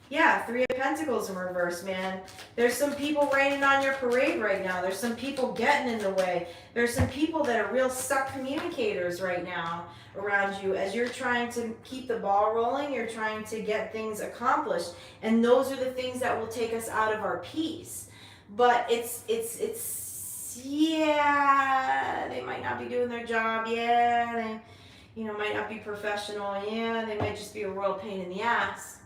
Yeah, Three of Pentacles in reverse, man. There's some people raining on your parade right now. There's some people getting in the way. There's some people that are real suck communicators right now around you. As you're trying to keep the ball rolling, you're trying to get things accomplished. And those are the things that will take us out of our peace. But yeah, they might not be doing their job. Yeah, they, might not be professional. Yeah, they might just be a royal pain in the ass.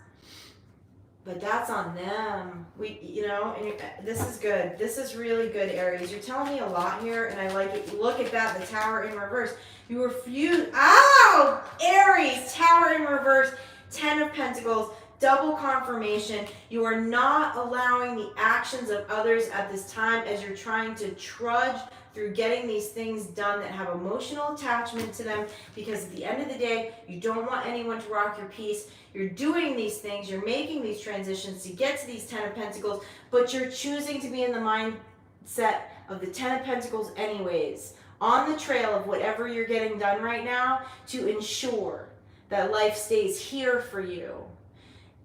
But that's on them. And this is good. This is really good, Aries. You're telling me a lot here, and I like it. Look at that, the Tower in reverse. You refuse. Ow! Aries, Tower in reverse, 10 of Pentacles, double confirmation. You are not allowing the actions of others at this time as you're trying to trudge through getting these things done that have emotional attachment to them, because at the end of the day, you don't want anyone to rock your peace. You're doing these things, you're making these transitions to get to these 10 of Pentacles, but you're choosing to be in the mindset of the 10 of Pentacles anyways, on the trail of whatever you're getting done right now, to ensure that life stays here for you.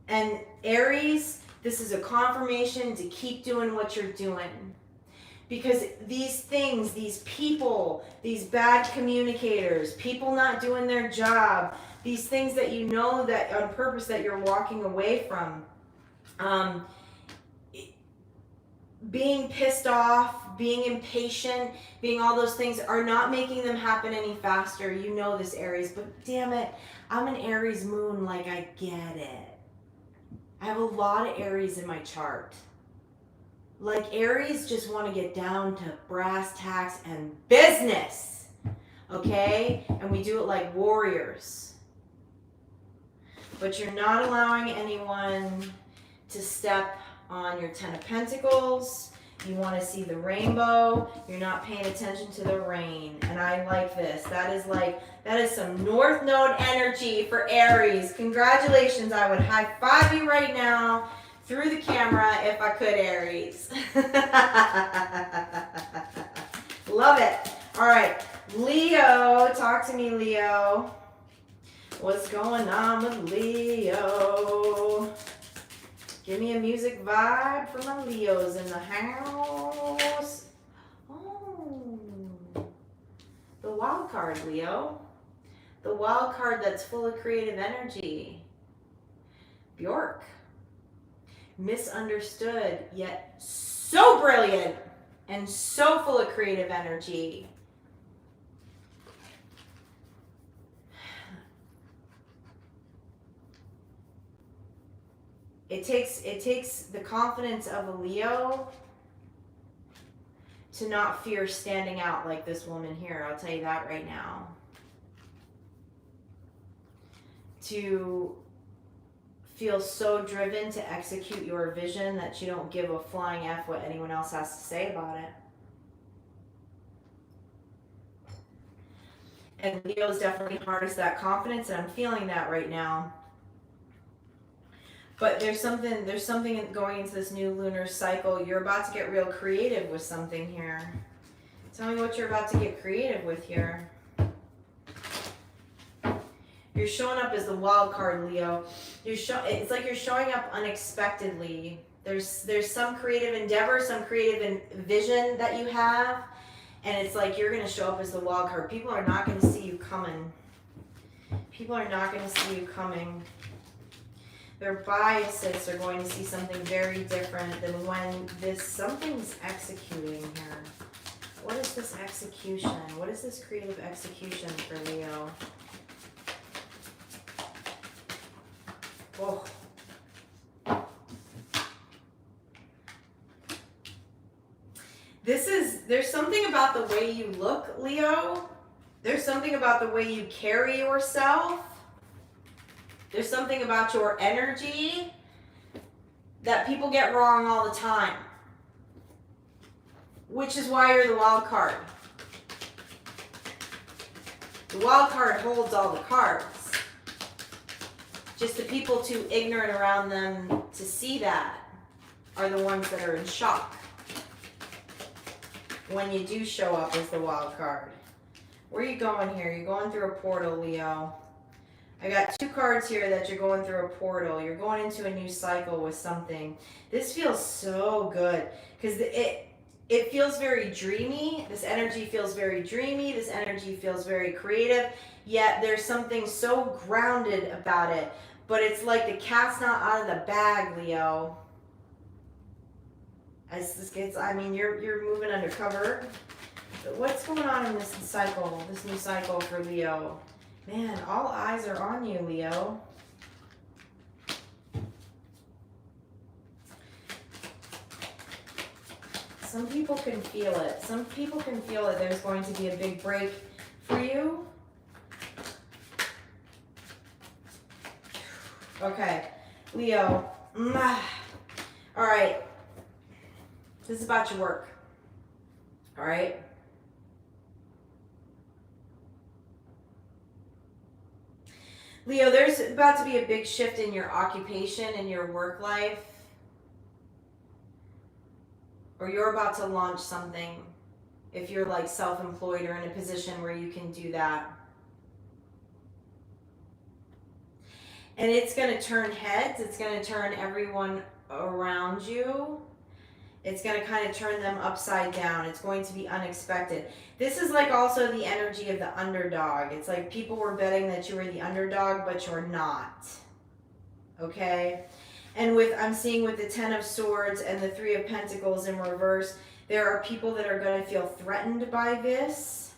And Aries, this is a confirmation to keep doing what you're doing. Because these things, these people, these bad communicators, people not doing their job, these things that you know that on purpose that you're walking away from, being pissed off, being impatient, being all those things are not making them happen any faster. You know this, Aries, but damn it, I'm an Aries moon, like I get it. I have a lot of Aries in my chart. Like Aries just want to get down to brass tacks and business, okay? And we do it like warriors. But you're not allowing anyone to step on your 10 of Pentacles. You want to see the rainbow. You're not paying attention to the rain. And I like this. That is some North Node energy for Aries. Congratulations. I would high five you right now through the camera if I could, Aries. Love it. All right, Leo, talk to me, Leo. What's going on with Leo? Give me a music vibe for my Leos in the house. Oh, the wild card, Leo. The wild card that's full of creative energy. Bjork. Misunderstood, yet so brilliant and so full of creative energy. It takes the confidence of a Leo to not fear standing out like this woman here. I'll tell you that right now. To feel so driven to execute your vision that you don't give a flying F what anyone else has to say about it. And Leo's definitely harnessed that confidence, and I'm feeling that right now. But there's something going into this new lunar cycle. You're about to get real creative with something here. Tell me what you're about to get creative with here. You're showing up as the wild card, Leo. It's like you're showing up unexpectedly. There's some creative endeavor, some creative vision that you have, and it's like you're going to show up as the wild card. People are not going to see you coming. People are not going to see you coming. Their biases are going to see something very different than when something's executing here. What is this execution? What is this creative execution for Leo? Oh. There's something about the way you look, Leo. There's something about the way you carry yourself. There's something about your energy that people get wrong all the time. Which is why you're the wild card. The wild card holds all the cards. Just the people too ignorant around them to see that. are the ones that are in shock when you do show up as the wild card. Where are you going here? You're going through a portal, Leo. I got 2 cards here that you're going through a portal. You're going into a new cycle with something. This feels so good because it feels very dreamy. This energy feels very dreamy. This energy feels very creative. Yet there's something so grounded about it. But it's like the cat's not out of the bag, Leo. As this gets, I mean, you're moving undercover. But what's going on in this cycle, this new cycle for Leo? Man, all eyes are on you, Leo. Some people can feel it. Some people can feel that there's going to be a big break for you. Okay, Leo. All right. This is about your work. All right. Leo, there's about to be a big shift in your occupation and your work life. Or you're about to launch something if you're like self-employed or in a position where you can do that. And it's going to turn heads. It's going to turn everyone around you. It's going to kind of turn them upside down. It's going to be unexpected. This is like also the energy of the underdog. It's like people were betting that you were the underdog, but you're not. Okay? And I'm seeing with the 10 of Swords and the 3 of Pentacles in reverse, there are people that are going to feel threatened by this.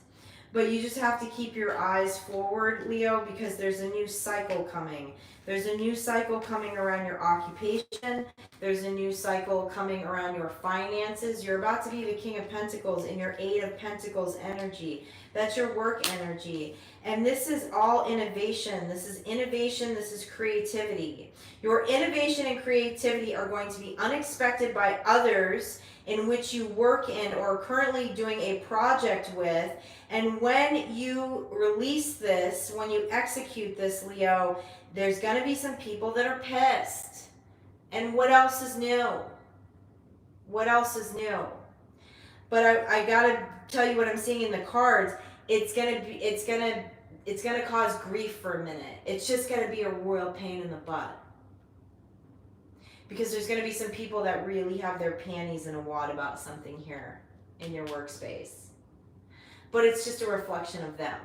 But you just have to keep your eyes forward, Leo, because there's a new cycle coming. There's a new cycle coming around your occupation. There's a new cycle coming around your finances. You're about to be the King of Pentacles in your 8 of Pentacles energy. That's your work energy. And this is all innovation. This is innovation. This is creativity. Your innovation and creativity are going to be unexpected by others in which you work in or are currently doing a project with. And when you release this, when you execute this, Leo, there's going to be some people that are pissed. And what else is new? What else is new? But I got to tell you what I'm seeing in the cards. It's going to cause grief for a minute. It's just going to be a royal pain in the butt. Because there's going to be some people that really have their panties in a wad about something here in your workspace. But it's just a reflection of them.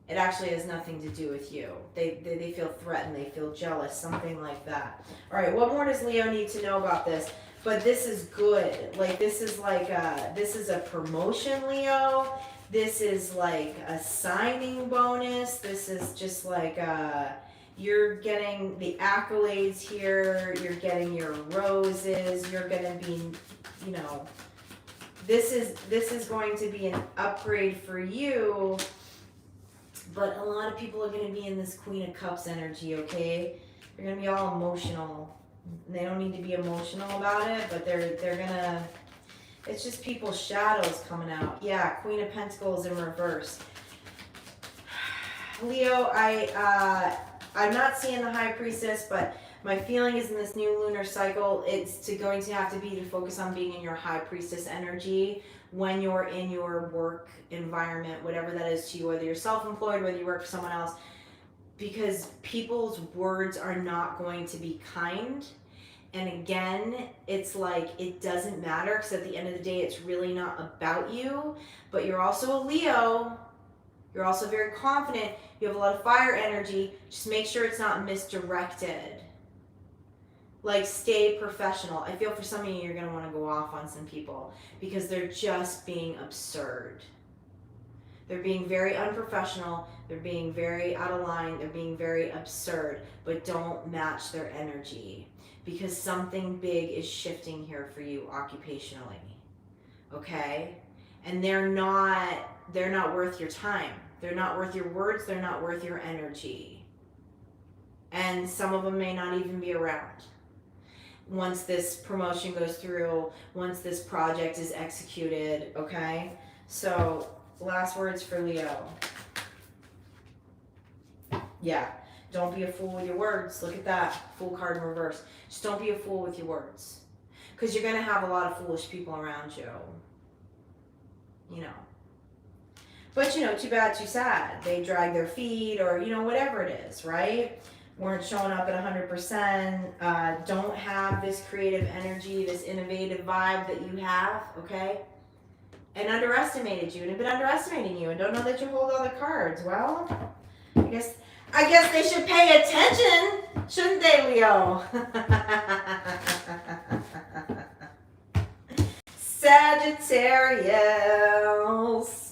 It actually has nothing to do with you. They feel threatened. They feel jealous. Something like that. All right, what more does Leo need to know about this? But this is good. Like, this is a promotion, Leo. This is like a signing bonus. This is just like you're getting the accolades here. You're getting your roses. You're going to be, you know, this is going to be an upgrade for you. But a lot of people are going to be in this Queen of Cups energy, okay? They're going to be all emotional. They don't need to be emotional about it, but they're going to... It's just people's shadows coming out. Yeah, Queen of Pentacles in reverse. Leo, I'm not seeing the High Priestess, but my feeling is in this new lunar cycle, it's going to have to be to focus on being in your High Priestess energy when you're in your work environment, whatever that is to you, whether you're self-employed, whether you work for someone else, because people's words are not going to be kind. And again, it's like, it doesn't matter, because at the end of the day, it's really not about you. But you're also a Leo. You're also very confident. You have a lot of fire energy. Just make sure it's not misdirected. Like, stay professional. I feel for some of you, you're going to want to go off on some people because they're just being absurd. They're being very unprofessional. They're being very out of line. They're being very absurd. But don't match their energy, because something big is shifting here for you occupationally. Okay? And they're not worth your time. They're not worth your words. They're not worth your energy. And some of them may not even be around once this promotion goes through, once this project is executed, okay? So, last words for Leo. Yeah, don't be a fool with your words. Look at that, Fool card in reverse. Just don't be a fool with your words. Because you're going to have a lot of foolish people around you. You know. But, you know, too bad, too sad. They drag their feet or, you know, whatever it is, right? Weren't showing up at 100%. Don't have this creative energy, this innovative vibe that you have, okay? And underestimated you and have been underestimating you and don't know that you hold all the cards. Well, I guess they should pay attention, shouldn't they, Leo? Sagittarius.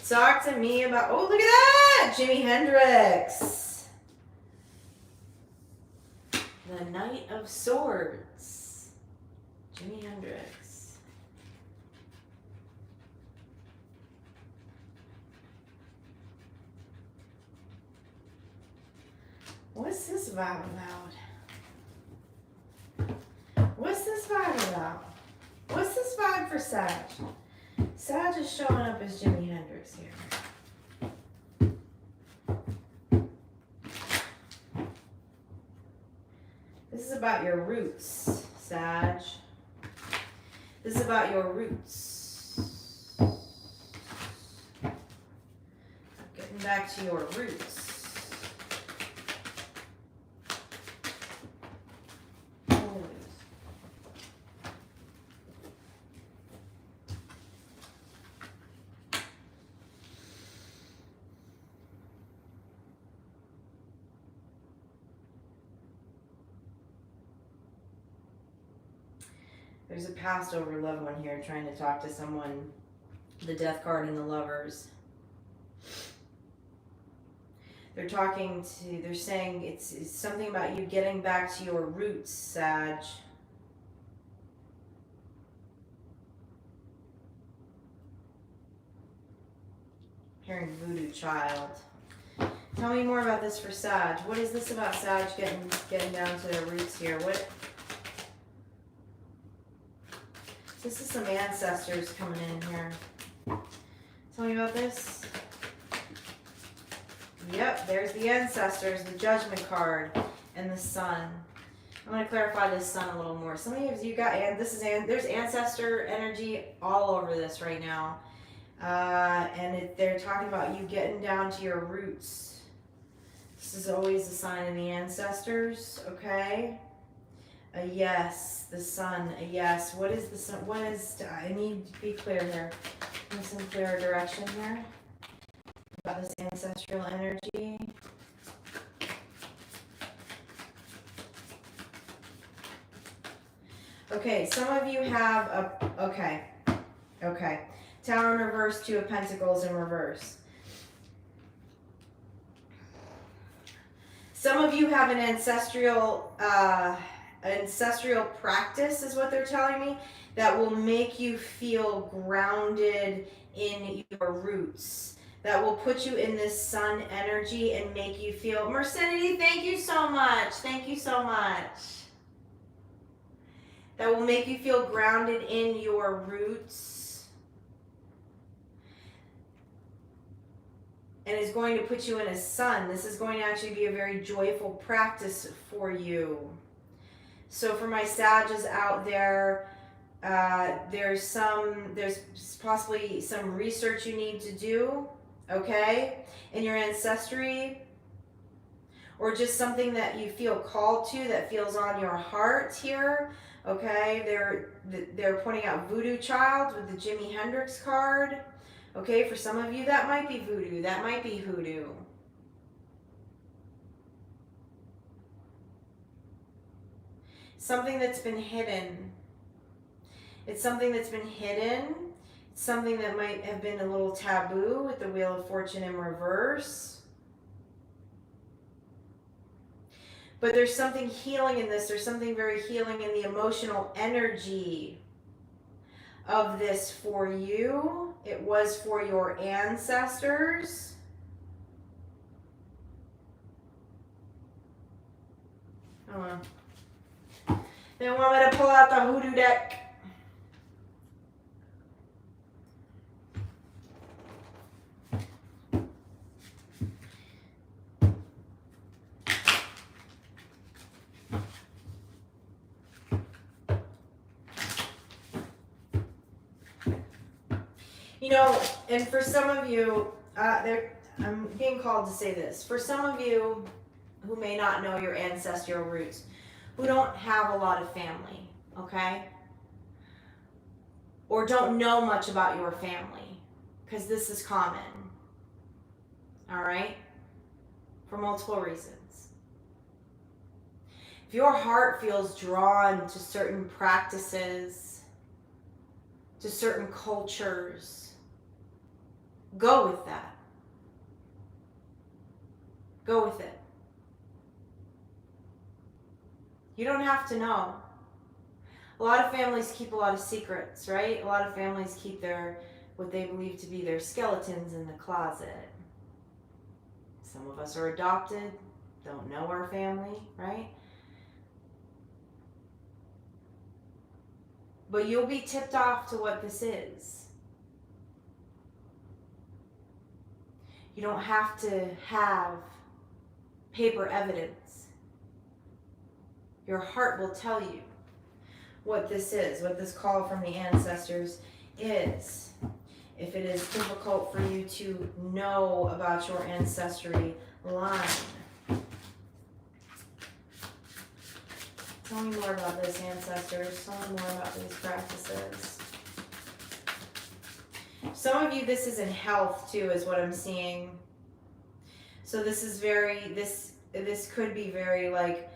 Talk to me about, oh, look at that! Jimi Hendrix. The Knight of Swords. Jimi Hendrix. What's this vibe about? What's this vibe about? What's this vibe for Sag? Sag is showing up as Jimi Hendrix here. This is about your roots, Sag. This is about your roots. Getting back to your roots. There's a passed over loved one here trying to talk to someone. The Death card and the Lovers. They're saying it's something about you getting back to your roots, Sag. Hearing Voodoo Child. Tell me more about this for Sag. What is this about Sag getting down to their roots here? What? This is some ancestors coming in here. Tell me about this. Yep, there's the ancestors, the Judgment card, and the Sun. I'm going to clarify this Sun a little more. Some of you got, and there's ancestor energy all over this right now. They're talking about you getting down to your roots. This is always a sign of the ancestors, okay? A yes, the Sun, a yes. What is the Sun? I need to be clear here. Give some clearer direction here about this ancestral energy. Okay, some of you have okay. Tower in reverse, Two of Pentacles in reverse. Some of you have an ancestral practice is what they're telling me that will make you feel grounded in your roots, that will put you in this Sun energy and make you feel, Mercedes, thank you so much, that will make you feel grounded in your roots and is going to put you in a Sun. This is going to actually be a very joyful practice for you. So for my Sages out there, there's possibly some research you need to do, okay, in your ancestry, or just something that you feel called to, that feels on your heart here, okay. They're pointing out Voodoo Child with the Jimi Hendrix card, okay. For some of you, that might be voodoo, that might be hoodoo. Something that's been hidden. It's something that's been hidden. It's something that might have been a little taboo with the Wheel of Fortune in reverse. But there's something healing in this. There's something very healing in the emotional energy of this for you. It was for your ancestors. I don't know. They want me to pull out the hoodoo deck. You know, and for some of you, I'm being called to say this. For some of you who may not know your ancestral roots, who don't have a lot of family, okay? Or don't know much about your family, because this is common, all right? For multiple reasons. If your heart feels drawn to certain practices, to certain cultures, go with that. Go with it. You don't have to know. A lot of families keep a lot of secrets, right? A lot of families keep what they believe to be their skeletons in the closet. Some of us are adopted, don't know our family, right? But you'll be tipped off to what this is. You don't have to have paper evidence. Your heart will tell you what this is, what this call from the ancestors is. If it is difficult for you to know about your ancestry line. Tell me more about this, ancestors. Tell me more about these practices. Some of you, this is in health too, is what I'm seeing. So this is this could be very like,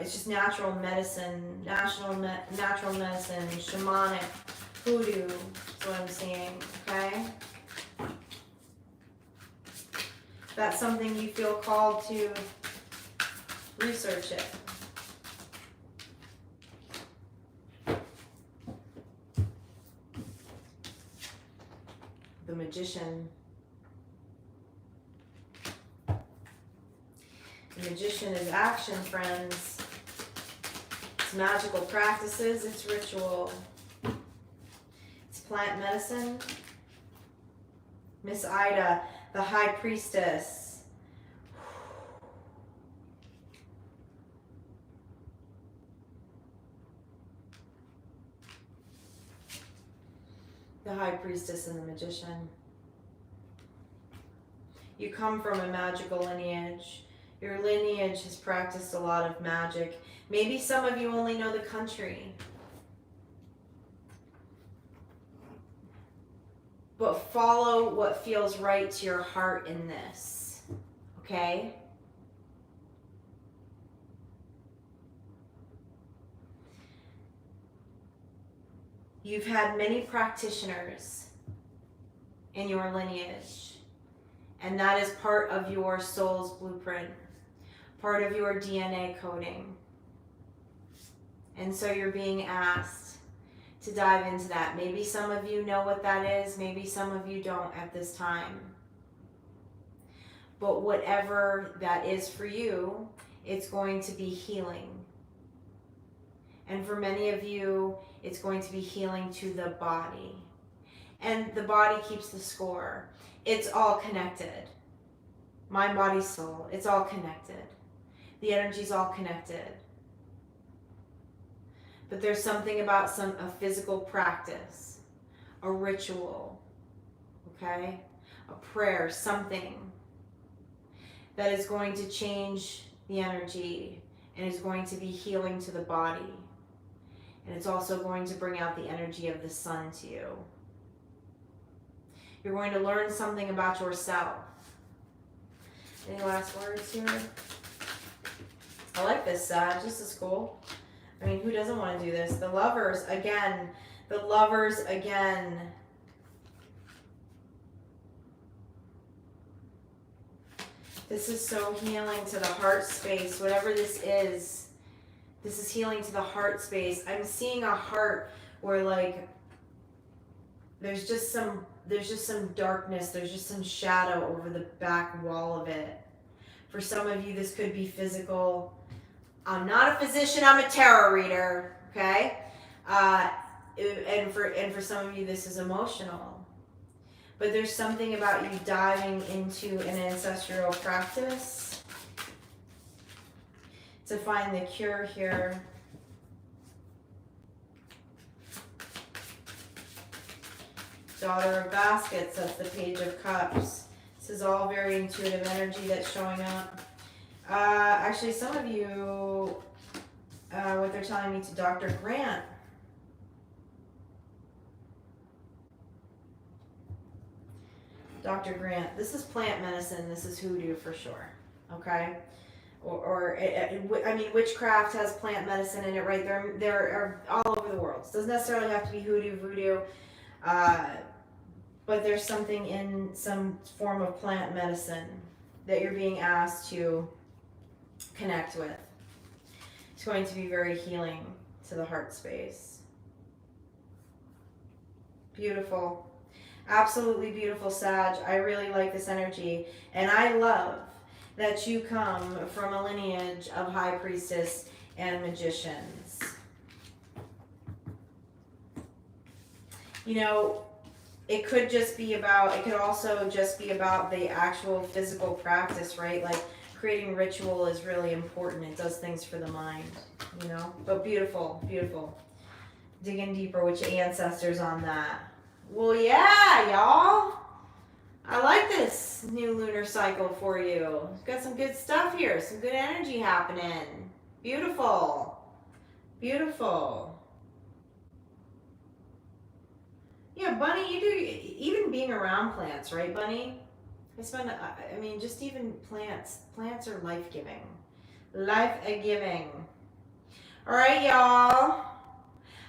it's just natural medicine, natural medicine, shamanic, hoodoo, is what I'm seeing, okay? That's something you feel called to research it. The Magician. The Magician is action, friends. It's magical practices, it's ritual. It's plant medicine. Miss Ida, the High Priestess. The High Priestess and the Magician. You come from a magical lineage. Your lineage has practiced a lot of magic. Maybe some of you only know the country. But follow what feels right to your heart in this, okay? You've had many practitioners in your lineage, and that is part of your soul's blueprint, part of your DNA coding. And so you're being asked to dive into that. Maybe some of you know what that is, maybe some of you don't at this time. But whatever that is for you, it's going to be healing. And for many of you, it's going to be healing to the body. And the body keeps the score. It's all connected. Mind, body, soul. It's all connected. The energy's all connected. But there's something about a physical practice, a ritual, okay? A prayer, something that is going to change the energy and is going to be healing to the body. And it's also going to bring out the energy of the sun to you. You're going to learn something about yourself. Any last words here? I like this, Sag. This is cool. I mean, who doesn't want to do this? The Lovers, again. The Lovers, again. This is so healing to the heart space. Whatever this is healing to the heart space. I'm seeing a heart where, like, there's just some darkness, there's just some shadow over the back wall of it. For some of you, this could be physical. I'm not a physician, I'm a tarot reader, okay? And for some of you, this is emotional. But there's something about you diving into an ancestral practice to find the cure here. Daughter of Baskets, that's the Page of Cups. This is all very intuitive energy that's showing up. Actually, some of you, what they're telling me to Dr. Grant. Dr. Grant, this is plant medicine. This is hoodoo for sure. Okay? I mean, witchcraft has plant medicine in it, right? They're all over the world. It doesn't necessarily have to be hoodoo, voodoo. But there's something in some form of plant medicine that you're being asked to connect with. It's going to be very healing to the heart space. Beautiful. Absolutely beautiful, Sag. I really like this energy. And I love that you come from a lineage of High Priestess and Magicians. You know, it could also just be about the actual physical practice, right? Like creating ritual is really important. It does things for the mind, you know? But beautiful, beautiful. Digging deeper with your ancestors on that. Well, yeah, y'all. I like this new lunar cycle for you. Got some good stuff here. Some good energy happening. Beautiful. Beautiful. Yeah, Bunny, you do, even being around plants, right, Bunny? I mean, just even plants. Plants are life-giving. Life-giving. All right, y'all.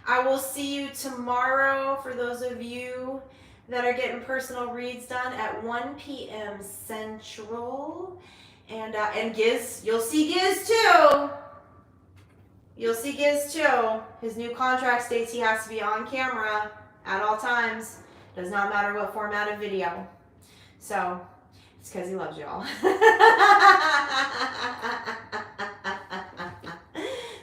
I will see you tomorrow for those of you that are getting personal reads done at 1 p.m. Central. And Giz, you'll see Giz too. You'll see Giz too. His new contract states he has to be on camera at all times. Does not matter what format of video. So, it's because he loves y'all.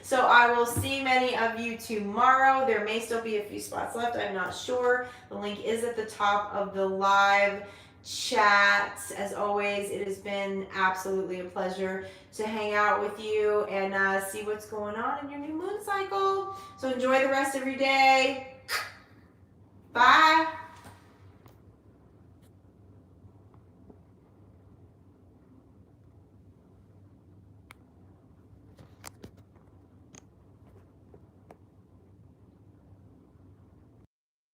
So I will see many of you tomorrow. There may still be a few spots left. I'm not sure. The link is at the top of the live chat. As always, it has been absolutely a pleasure to hang out with you and see what's going on in your new moon cycle. So enjoy the rest of your day. Bye.